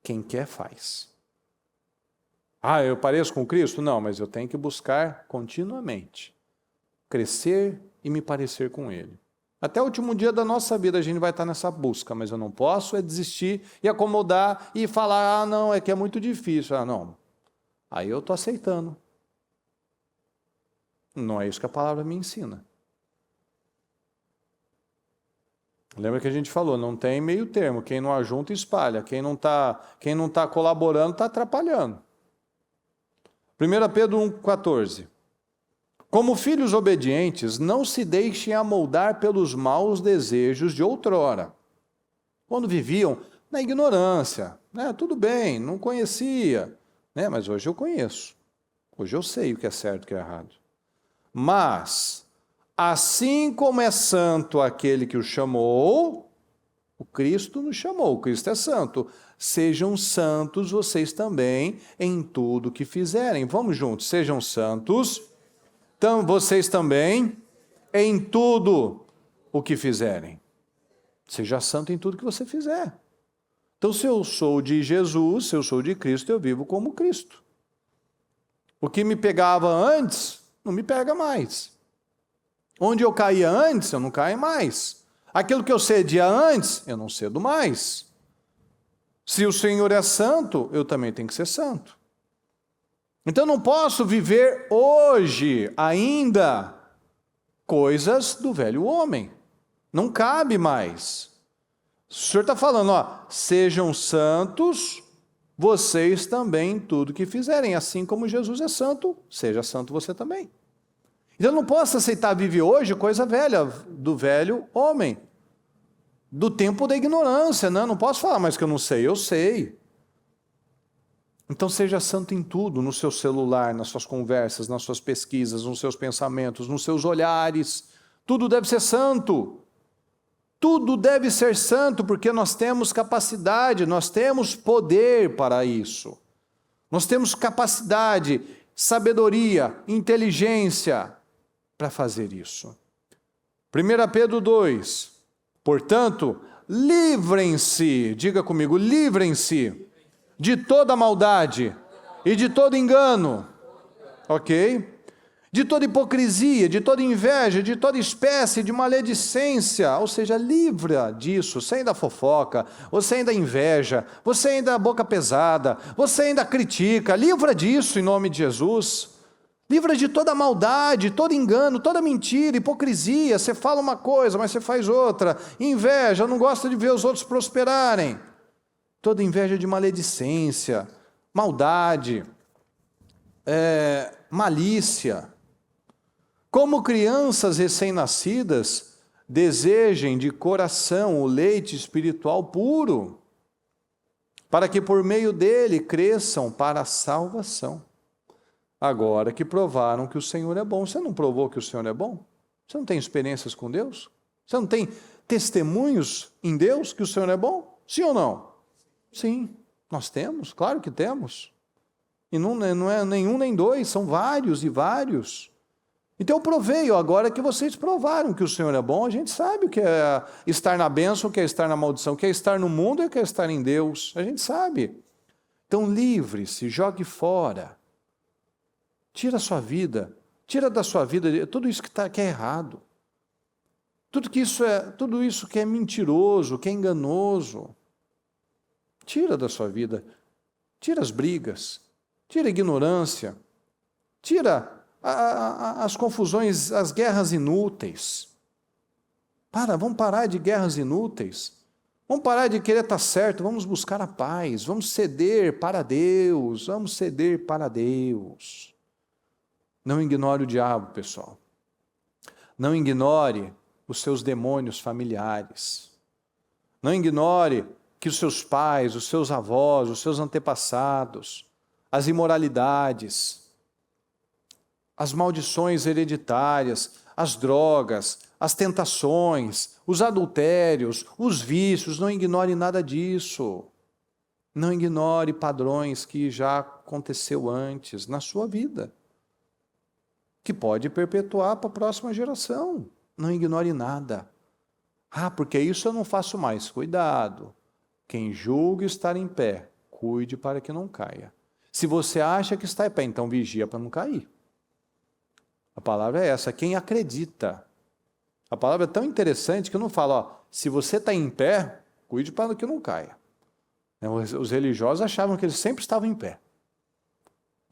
quem quer faz. Ah, eu pareço com Cristo? Não, mas eu tenho que buscar continuamente crescer e me parecer com Ele. Até o último dia da nossa vida a gente vai estar nessa busca, mas eu não posso desistir e acomodar e falar, não, é que é muito difícil. Não. Aí eu estou aceitando. Não é isso que a palavra me ensina. Lembra que a gente falou, não tem meio termo. Quem não ajunta, espalha. Quem não tá colaborando, está atrapalhando. 1 Pedro 1,14. Como filhos obedientes, não se deixem amoldar pelos maus desejos de outrora, quando viviam na ignorância. Tudo bem, não conhecia, mas hoje eu conheço. Hoje eu sei o que é certo e o que é errado. Mas, assim como é santo aquele que o chamou, o Cristo nos chamou, o Cristo é santo. Sejam santos vocês também em tudo que fizerem. Vamos juntos, sejam santos. Então, vocês também, em tudo o que fizerem. Seja santo em tudo que você fizer. Então, se eu sou de Jesus, se eu sou de Cristo, eu vivo como Cristo. O que me pegava antes, não me pega mais. Onde eu caía antes, eu não caio mais. Aquilo que eu cedia antes, eu não cedo mais. Se o Senhor é santo, eu também tenho que ser santo. Então, eu não posso viver hoje ainda coisas do velho homem. Não cabe mais. O Senhor está falando, sejam santos, vocês também em tudo que fizerem. Assim como Jesus é santo, seja santo você também. Então, eu não posso aceitar viver hoje coisa velha, do velho homem. Do tempo da ignorância, não posso falar mais que eu não sei, eu sei. Então seja santo em tudo, no seu celular, nas suas conversas, nas suas pesquisas, nos seus pensamentos, nos seus olhares. Tudo deve ser santo. Tudo deve ser santo, porque nós temos capacidade, nós temos poder para isso. Nós temos capacidade, sabedoria, inteligência para fazer isso. 1 Pedro 2. Portanto, livrem-se, diga comigo, livrem-se de toda maldade e de todo engano, ok? De toda hipocrisia, de toda inveja, de toda espécie de maledicência, ou seja, livra disso, você ainda fofoca, você ainda inveja, você ainda boca pesada, você ainda critica, livra disso em nome de Jesus. Livra de toda maldade, todo engano, toda mentira, hipocrisia, você fala uma coisa, mas você faz outra, inveja, não gosta de ver os outros prosperarem. Toda inveja de maledicência, maldade, malícia. Como crianças recém-nascidas, desejem de coração o leite espiritual puro, para que por meio dele cresçam para a salvação. Agora que provaram que o Senhor é bom. Você não provou que o Senhor é bom? Você não tem experiências com Deus? Você não tem testemunhos em Deus que o Senhor é bom? Sim ou não? Sim, nós temos, claro que temos. E não é nenhum nem dois, são vários e vários. Então eu provei, agora que vocês provaram que o Senhor é bom, a gente sabe o que é estar na bênção, o que é estar na maldição, o que é estar no mundo e o que é estar em Deus. A gente sabe. Então livre-se, jogue fora. Tira a sua vida, tira da sua vida tudo isso que é errado. Tudo isso que é mentiroso, que é enganoso. Tira da sua vida, tira as brigas, tira a ignorância, tira as confusões, as guerras inúteis. Vamos parar de guerras inúteis. Vamos parar de querer estar certo, vamos buscar a paz, vamos ceder para Deus, vamos ceder para Deus. Não ignore o diabo, pessoal. Não ignore os seus demônios familiares. Não ignore que os seus pais, os seus avós, os seus antepassados, as imoralidades, as maldições hereditárias, as drogas, as tentações, os adultérios, os vícios, não ignore nada disso. Não ignore padrões que já aconteceu antes na sua vida, que pode perpetuar para a próxima geração. Não ignore nada. Porque isso eu não faço mais. Cuidado. Quem julga estar em pé, cuide para que não caia. Se você acha que está em pé, então vigia para não cair. A palavra é essa. Quem acredita A palavra é tão interessante que não fala, ó, se você está em pé, cuide para que não caia. Os religiosos achavam que eles sempre estavam em pé.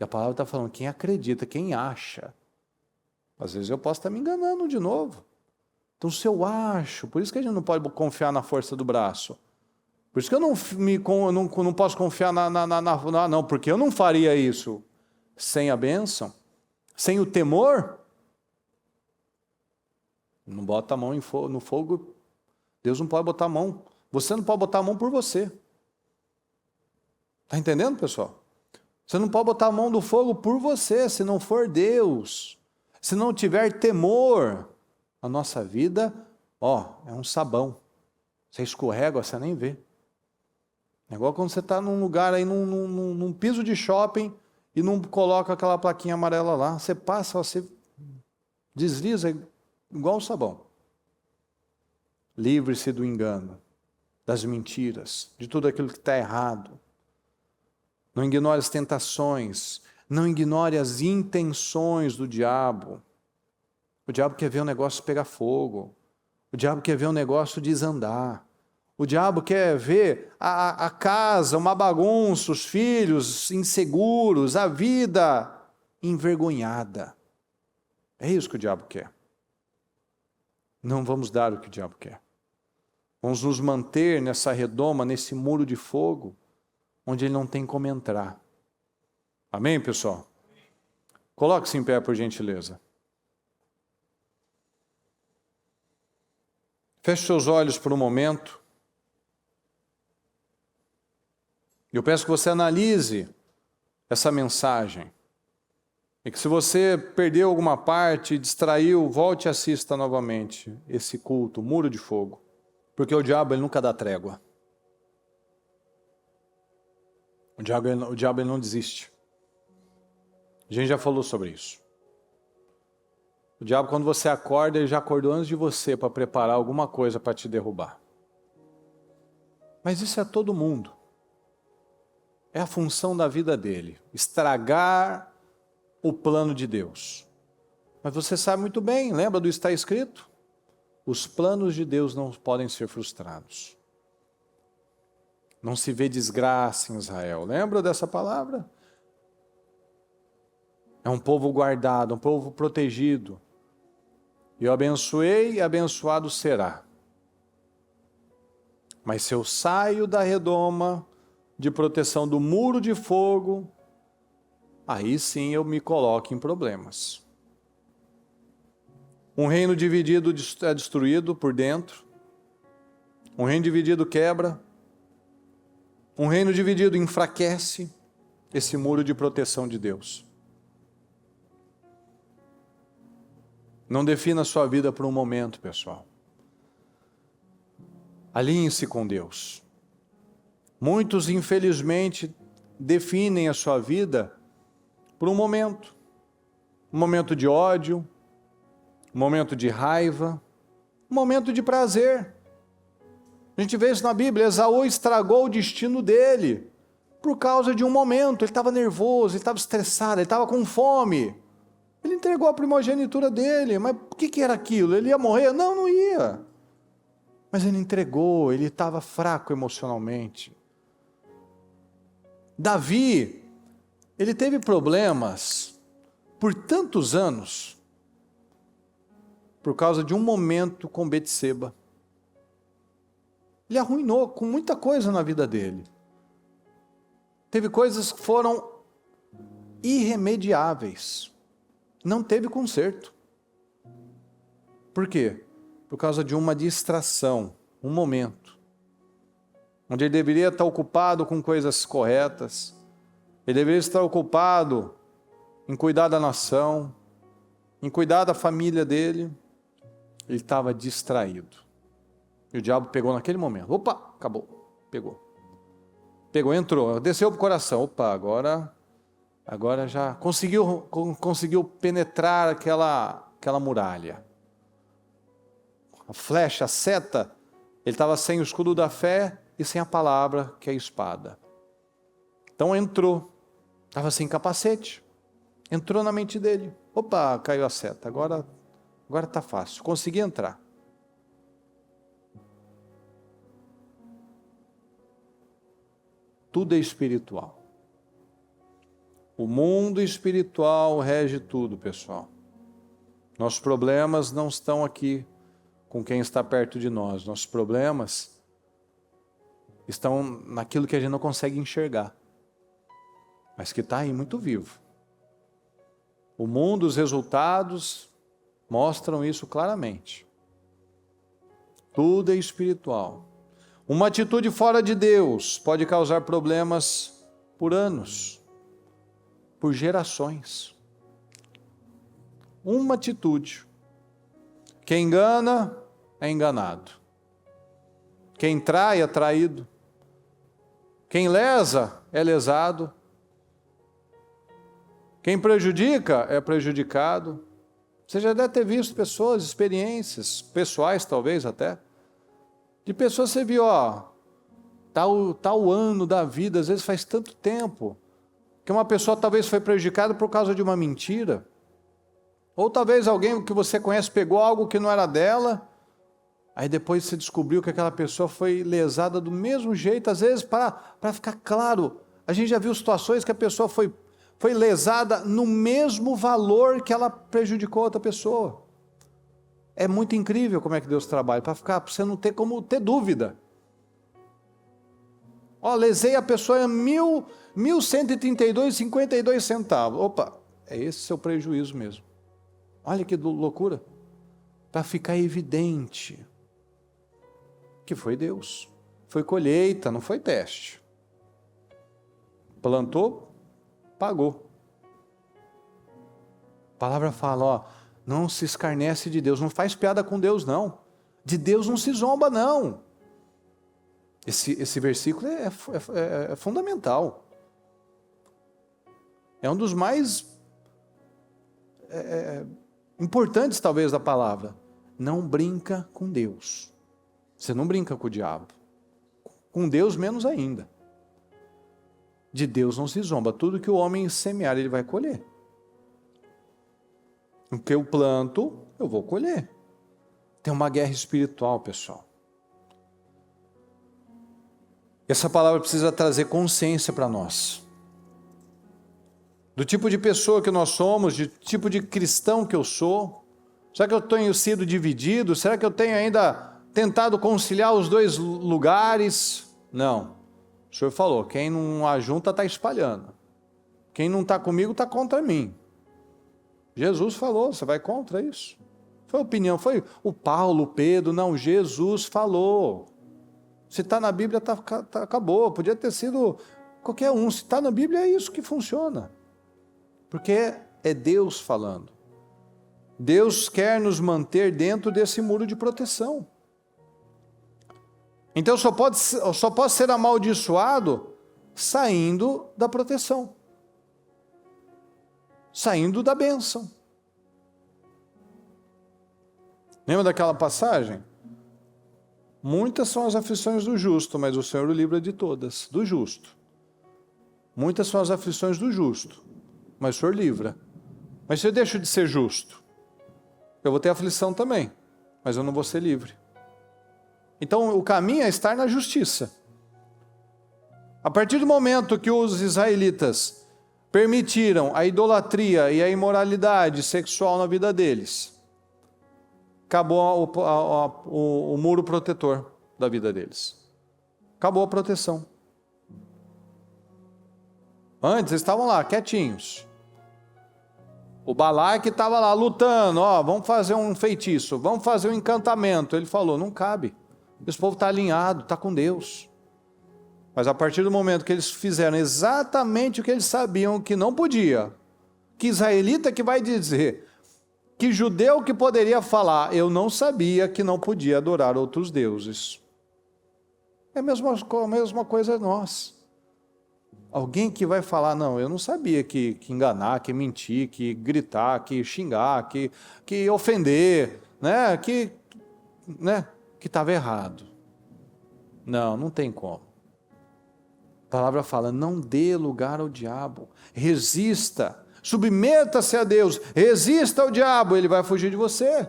E a palavra está falando, quem acredita, quem acha. Às vezes eu posso estar me enganando de novo. Então se eu acho, por isso que a gente não pode confiar na força do braço. Por isso que eu não posso confiar não, porque eu não faria isso sem a bênção, sem o temor. Não bota a mão no fogo. Deus não pode botar a mão. Você não pode botar a mão por você. Está entendendo, pessoal? Você não pode botar a mão do fogo por você, se não for Deus. Se não tiver temor, a nossa vida, é um sabão. Você escorrega, você nem vê. É igual quando você está num lugar aí, num piso de shopping, e não coloca aquela plaquinha amarela lá. Você passa, você desliza igual o sabão. Livre-se do engano, das mentiras, de tudo aquilo que está errado. Não ignore as tentações, não ignore as intenções do diabo. O diabo quer ver o negócio pegar fogo. O diabo quer ver o negócio desandar. O diabo quer ver a casa, uma bagunça, os filhos inseguros, a vida envergonhada. É isso que o diabo quer. Não vamos dar o que o diabo quer. Vamos nos manter nessa redoma, nesse muro de fogo, onde ele não tem como entrar. Amém, pessoal? Coloque-se em pé, por gentileza. Feche seus olhos por um momento. Eu peço que você analise essa mensagem. E que se você perdeu alguma parte, distraiu, volte e assista novamente esse culto, muro de fogo. Porque o diabo ele nunca dá trégua. O diabo ele não desiste. A gente já falou sobre isso. O diabo, quando você acorda, ele já acordou antes de você para preparar alguma coisa para te derrubar. Mas isso é todo mundo. É a função da vida dele, estragar o plano de Deus. Mas você sabe muito bem, lembra do está escrito? Os planos de Deus não podem ser frustrados. Não se vê desgraça em Israel. Lembra dessa palavra? É um povo guardado, um povo protegido. Eu abençoei e abençoado será. Mas se eu saio da redoma de proteção do muro de fogo, aí sim eu me coloco em problemas. Um reino dividido é destruído por dentro. Um reino dividido quebra. Um reino dividido enfraquece esse muro de proteção de Deus. Não defina a sua vida por um momento, pessoal. Alinhe-se com Deus. Muitos, infelizmente, definem a sua vida por um momento. Um momento de ódio, um momento de raiva, um momento de prazer. A gente vê isso na Bíblia, Esaú estragou o destino dele por causa de um momento. Ele estava nervoso, ele estava estressado, ele estava com fome. Ele entregou a primogenitura dele, mas o que era aquilo? Ele ia morrer? Não, não ia. Mas ele entregou, ele estava fraco emocionalmente. Davi, ele teve problemas por tantos anos por causa de um momento com Betseba. Ele arruinou com muita coisa na vida dele. Teve coisas que foram irremediáveis. Não teve conserto. Por quê? Por causa de uma distração, um momento, onde ele deveria estar ocupado com coisas corretas, ele deveria estar ocupado em cuidar da nação, em cuidar da família dele, ele estava distraído. E o diabo pegou naquele momento, opa, acabou, pegou, entrou, desceu para o coração, opa, agora já conseguiu penetrar aquela muralha. A flecha, a seta, ele estava sem o escudo da fé e sem a palavra, que é a espada. Então entrou, estava sem capacete, entrou na mente dele. Opa, caiu a seta, agora está fácil, consegui entrar. Tudo é espiritual. O mundo espiritual rege tudo, pessoal. Nossos problemas não estão aqui com quem está perto de nós. Nossos problemas estão naquilo que a gente não consegue enxergar, mas que está aí muito vivo. O mundo, os resultados mostram isso claramente. Tudo é espiritual. Uma atitude fora de Deus pode causar problemas por anos, por gerações. Uma atitude. Quem engana é enganado. Quem trai é traído. Quem lesa é lesado. Quem prejudica é prejudicado. Você já deve ter visto pessoas, experiências pessoais talvez até, de pessoas que você viu, tal ano da vida, às vezes faz tanto tempo, que uma pessoa talvez foi prejudicada por causa de uma mentira, ou talvez alguém que você conhece pegou algo que não era dela, aí depois você descobriu que aquela pessoa foi lesada do mesmo jeito. Às vezes, para ficar claro, a gente já viu situações que a pessoa foi lesada no mesmo valor que ela prejudicou outra pessoa. É muito incrível como é que Deus trabalha, para você não ter como ter dúvida. Lesei a pessoa em 1.132,52 centavos. Opa, é esse seu prejuízo mesmo. Olha que loucura. Para ficar evidente que foi Deus. Foi colheita, não foi teste. Plantou, pagou. A palavra fala, não se escarnece de Deus, não faz piada com Deus não. De Deus não se zomba não. Esse versículo é fundamental. É um dos mais importantes talvez da palavra. Não brinca com Deus. Você não brinca com o diabo. Com Deus menos ainda. De Deus não se zomba. Tudo que o homem semear, ele vai colher. O que eu planto, eu vou colher. Tem uma guerra espiritual, pessoal. Essa palavra precisa trazer consciência para nós. Do tipo de pessoa que nós somos, do tipo de cristão que eu sou. Será que eu tenho sido dividido? Será que eu tenho ainda tentado conciliar os dois lugares? Não. O Senhor falou, quem não ajunta está espalhando. Quem não está comigo está contra mim. Jesus falou, você vai contra isso? Foi opinião, foi o Paulo, o Pedro, não, Jesus falou. Se está na Bíblia, acabou. Podia ter sido qualquer um. Se está na Bíblia, é isso que funciona. Porque é Deus falando. Deus quer nos manter dentro desse muro de proteção. Então só pode ser amaldiçoado saindo da proteção. Saindo da bênção. Lembra daquela passagem? Muitas são as aflições do justo, mas o Senhor o livra de todas. Do justo. Muitas são as aflições do justo, mas o Senhor livra. Mas se eu deixo de ser justo, eu vou ter aflição também, mas eu não vou ser livre. Então o caminho é estar na justiça. A partir do momento que os israelitas permitiram a idolatria e a imoralidade sexual na vida deles, acabou o muro protetor da vida deles. Acabou a proteção. Antes eles estavam lá, quietinhos. O Balaque estava lá lutando, vamos fazer um feitiço, vamos fazer um encantamento. Ele falou, não cabe. Esse povo está alinhado, está com Deus. Mas a partir do momento que eles fizeram exatamente o que eles sabiam que não podia, que israelita que vai dizer, que judeu que poderia falar, eu não sabia que não podia adorar outros deuses. É a mesma coisa nós. Alguém que vai falar, não, eu não sabia que enganar, que mentir, que gritar, que xingar, que ofender, que estava errado. Não tem como. A palavra fala, não dê lugar ao diabo, resista, submeta-se a Deus, resista ao diabo, ele vai fugir de você.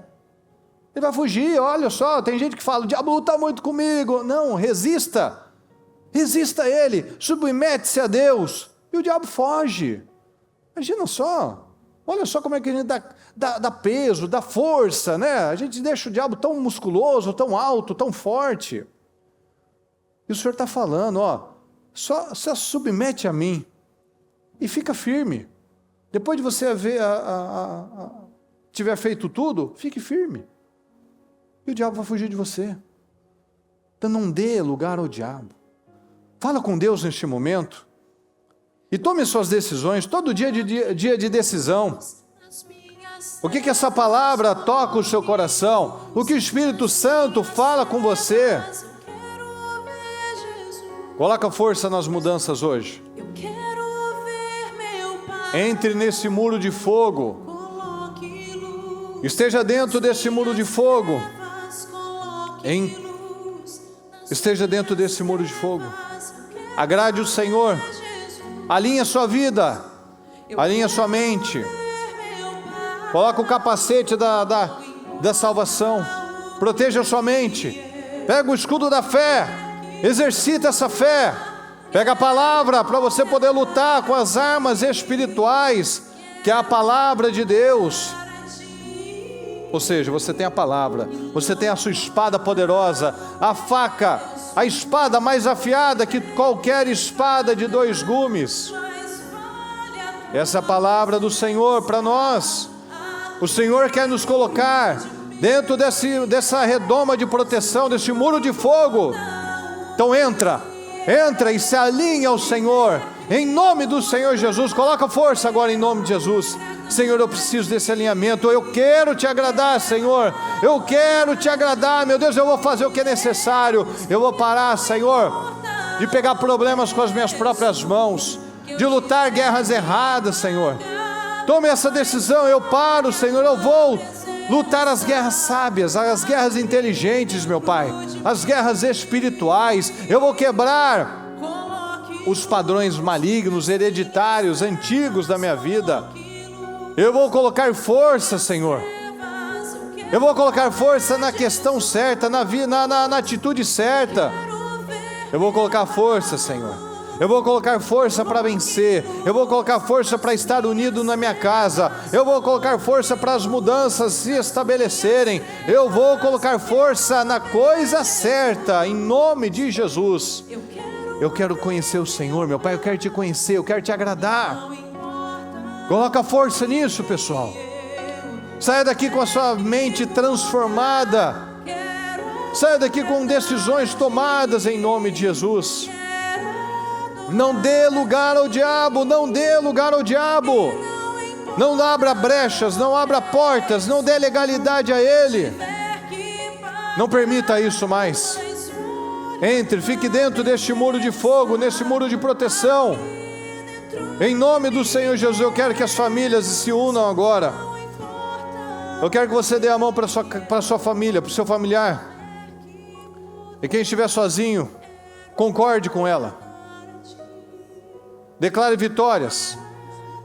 Ele vai fugir, olha só, tem gente que fala, o diabo luta muito comigo. Não, resista. resista a ele, submete-se a Deus, e o diabo foge. Imagina só, olha só como é que a gente dá peso, dá força, né? A gente deixa o diabo tão musculoso, tão alto, tão forte. E o Senhor está falando, só se submete a mim e fica firme. Depois de você tiver feito tudo, fique firme. E o diabo vai fugir de você. Então não dê lugar ao diabo. Fala com Deus neste momento. E tome suas decisões. Todo dia é dia de decisão. O que essa palavra toca o seu coração? O que o Espírito Santo fala com você? Coloca força nas mudanças hoje. Entre nesse muro de fogo. Esteja dentro desse muro de fogo. Esteja dentro desse muro de fogo. Agrade o Senhor. Alinhe a sua vida. Alinhe a sua mente. Coloca o capacete da salvação. Proteja a sua mente. Pega o escudo da fé. Exercita essa fé. Pega a palavra para você poder lutar com as armas espirituais, que é a palavra de Deus. Ou seja, você tem a palavra, você tem a sua espada poderosa, a faca, a espada mais afiada que qualquer espada de 2 gumes. Essa é a palavra do Senhor para nós. O Senhor quer nos colocar dentro dessa redoma de proteção, desse muro de fogo. Então entra e se alinha ao Senhor, em nome do Senhor Jesus. Coloca força agora em nome de Jesus. Senhor, eu preciso desse alinhamento, eu quero te agradar, Senhor, eu quero te agradar, meu Deus, eu vou fazer o que é necessário, eu vou parar, Senhor, de pegar problemas com as minhas próprias mãos, de lutar guerras erradas, Senhor. Tome essa decisão, eu paro, Senhor, eu vou lutar as guerras sábias, as guerras inteligentes, meu Pai, as guerras espirituais. Eu vou quebrar os padrões malignos, hereditários, antigos da minha vida. Eu vou colocar força, Senhor. Eu vou colocar força na questão certa, na atitude certa. Eu vou colocar força, Senhor. Eu vou colocar força para vencer. Eu vou colocar força para estar unido na minha casa. Eu vou colocar força para as mudanças se estabelecerem. Eu vou colocar força na coisa certa, em nome de Jesus. Eu quero conhecer o Senhor, meu Pai. Eu quero te conhecer, eu quero te agradar. Coloca força nisso, pessoal. Saia daqui com a sua mente transformada. Saia daqui com decisões tomadas em nome de Jesus. Não dê lugar ao diabo, não dê lugar ao diabo. Não abra brechas, não abra portas, não dê legalidade a ele. Não permita isso mais. Entre, fique dentro deste muro de fogo, nesse muro de proteção. Em nome do Senhor Jesus, eu quero que as famílias se unam agora. Eu quero que você dê a mão para a sua família, para o seu familiar. E quem estiver sozinho, concorde com ela. Declare vitórias.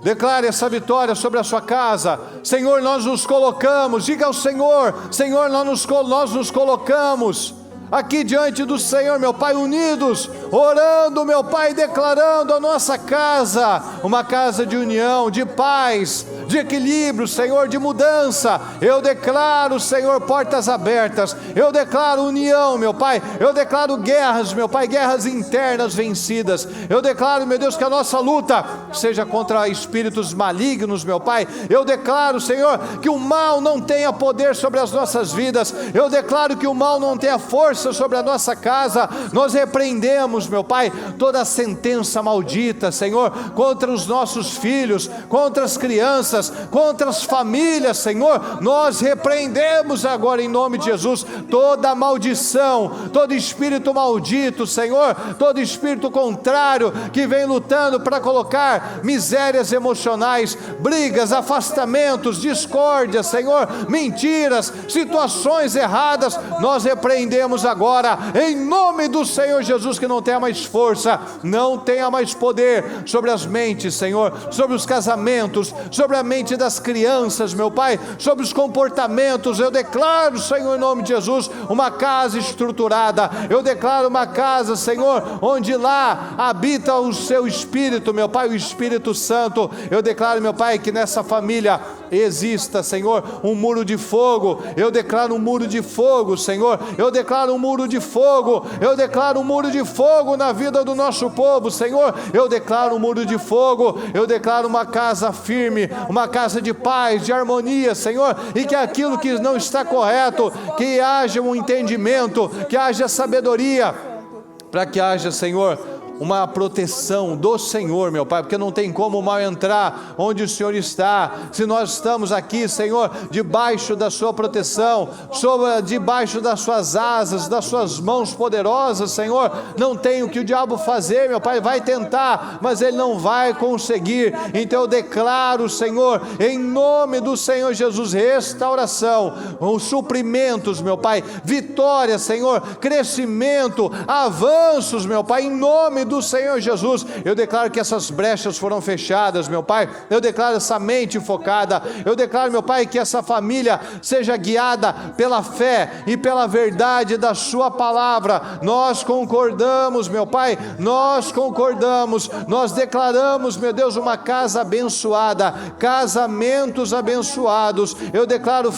Declare essa vitória sobre a sua casa. Senhor, nós nos colocamos. Diga ao Senhor: Senhor, nós nos colocamos aqui diante do Senhor, meu Pai, unidos, orando, meu Pai, declarando a nossa casa, uma casa de união, de paz, de equilíbrio, Senhor, de mudança. Eu declaro, Senhor, portas abertas. Eu declaro união, meu Pai. Eu declaro guerras, meu Pai, guerras internas vencidas. Eu declaro, meu Deus, que a nossa luta seja contra espíritos malignos, meu Pai. Eu declaro, Senhor, que o mal não tenha poder sobre as nossas vidas. Eu declaro que o mal não tenha força sobre a nossa casa. Nós repreendemos, meu Pai, toda a sentença maldita, Senhor, contra os nossos filhos, contra as crianças, contra as famílias, Senhor. Nós repreendemos agora em nome de Jesus toda maldição, todo espírito maldito, Senhor, todo espírito contrário que vem lutando para colocar misérias emocionais, brigas, afastamentos, discórdia, Senhor, mentiras, situações erradas. Nós repreendemos agora, em nome do Senhor Jesus, que não tenha mais força, não tenha mais poder sobre as mentes, Senhor, sobre os casamentos, sobre a mente das crianças, meu Pai, sobre os comportamentos. Eu declaro, Senhor, em nome de Jesus, uma casa estruturada. Eu declaro uma casa, Senhor, onde lá habita o seu Espírito, meu Pai, o Espírito Santo. Eu declaro, meu Pai, que nessa família exista, Senhor, um muro de fogo. Eu declaro um muro de fogo, Senhor. Eu declaro um muro de fogo. Eu declaro um muro de fogo na vida do nosso povo, Senhor. Eu declaro um muro de fogo. Eu declaro uma casa firme, uma casa de paz, de harmonia, Senhor, e que aquilo que não está correto, que haja um entendimento, que haja sabedoria, para que haja, Senhor, uma proteção do Senhor, meu Pai, porque não tem como o mal entrar onde o Senhor está. Se nós estamos aqui, Senhor, debaixo da sua proteção, debaixo das suas asas, das suas mãos poderosas, Senhor, não tem o que o diabo fazer, meu Pai. Vai tentar, mas ele não vai conseguir. Então eu declaro, Senhor, em nome do Senhor Jesus, restauração, os suprimentos, meu Pai, vitória, Senhor, crescimento, avanços, meu Pai, em nome do Senhor Jesus. Eu declaro que essas brechas foram fechadas, meu Pai. Eu declaro essa mente focada. Eu declaro, meu Pai, que essa família seja guiada pela fé e pela verdade da sua palavra. Nós concordamos, meu Pai, nós concordamos, nós declaramos, meu Deus, uma casa abençoada, casamentos abençoados. Eu declaro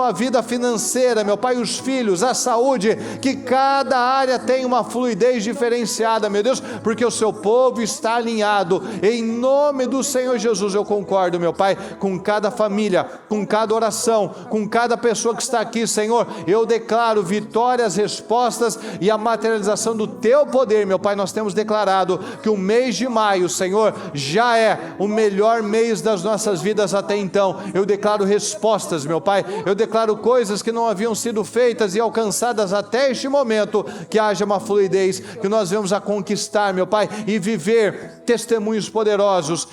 a vida financeira, meu Pai, os filhos, a saúde, que cada área tem uma fluidez diferenciada, meu Deus, porque o seu povo está alinhado. Em nome do Senhor Jesus, eu concordo, meu Pai, com cada família, com cada oração, com cada pessoa que está aqui, Senhor. Eu declaro vitórias, respostas e a materialização do teu poder, meu Pai. Nós temos declarado que o mês de maio, Senhor, já é o melhor mês das nossas vidas até então. Eu declaro respostas, meu Pai. Eu declaro coisas que não haviam sido feitas e alcançadas até este momento, que haja uma fluidez, que nós vemos a conquistar, meu Pai, e viver testemunhos poderosos.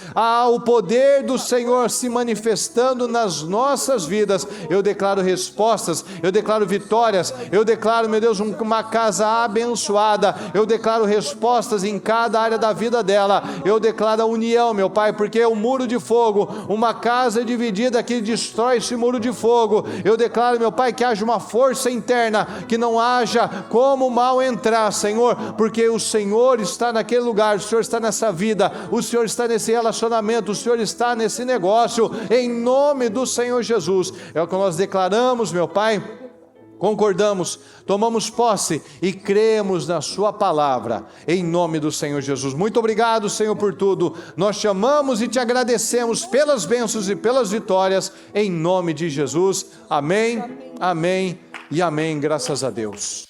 O poder do Senhor se manifestando nas nossas vidas. Eu declaro respostas, eu declaro vitórias, eu declaro, meu Deus, uma casa abençoada. Eu declaro respostas em cada área da vida dela. Eu declaro a união, meu Pai, porque é um muro de fogo, uma casa dividida que destrói esse muro de fogo. Eu declaro, meu Pai, que haja uma força interna, que não haja como o mal entrar, Senhor, porque o Senhor está naquele lugar, o Senhor está nessa vida, o Senhor está nesse relacionamento, o Senhor está nesse negócio, em nome do Senhor Jesus. É o que nós declaramos, meu Pai, concordamos, tomamos posse e cremos na sua palavra, em nome do Senhor Jesus. Muito obrigado, Senhor, por tudo. Nós te amamos e te agradecemos pelas bênçãos e pelas vitórias, em nome de Jesus. Amém, amém e amém. Graças a Deus.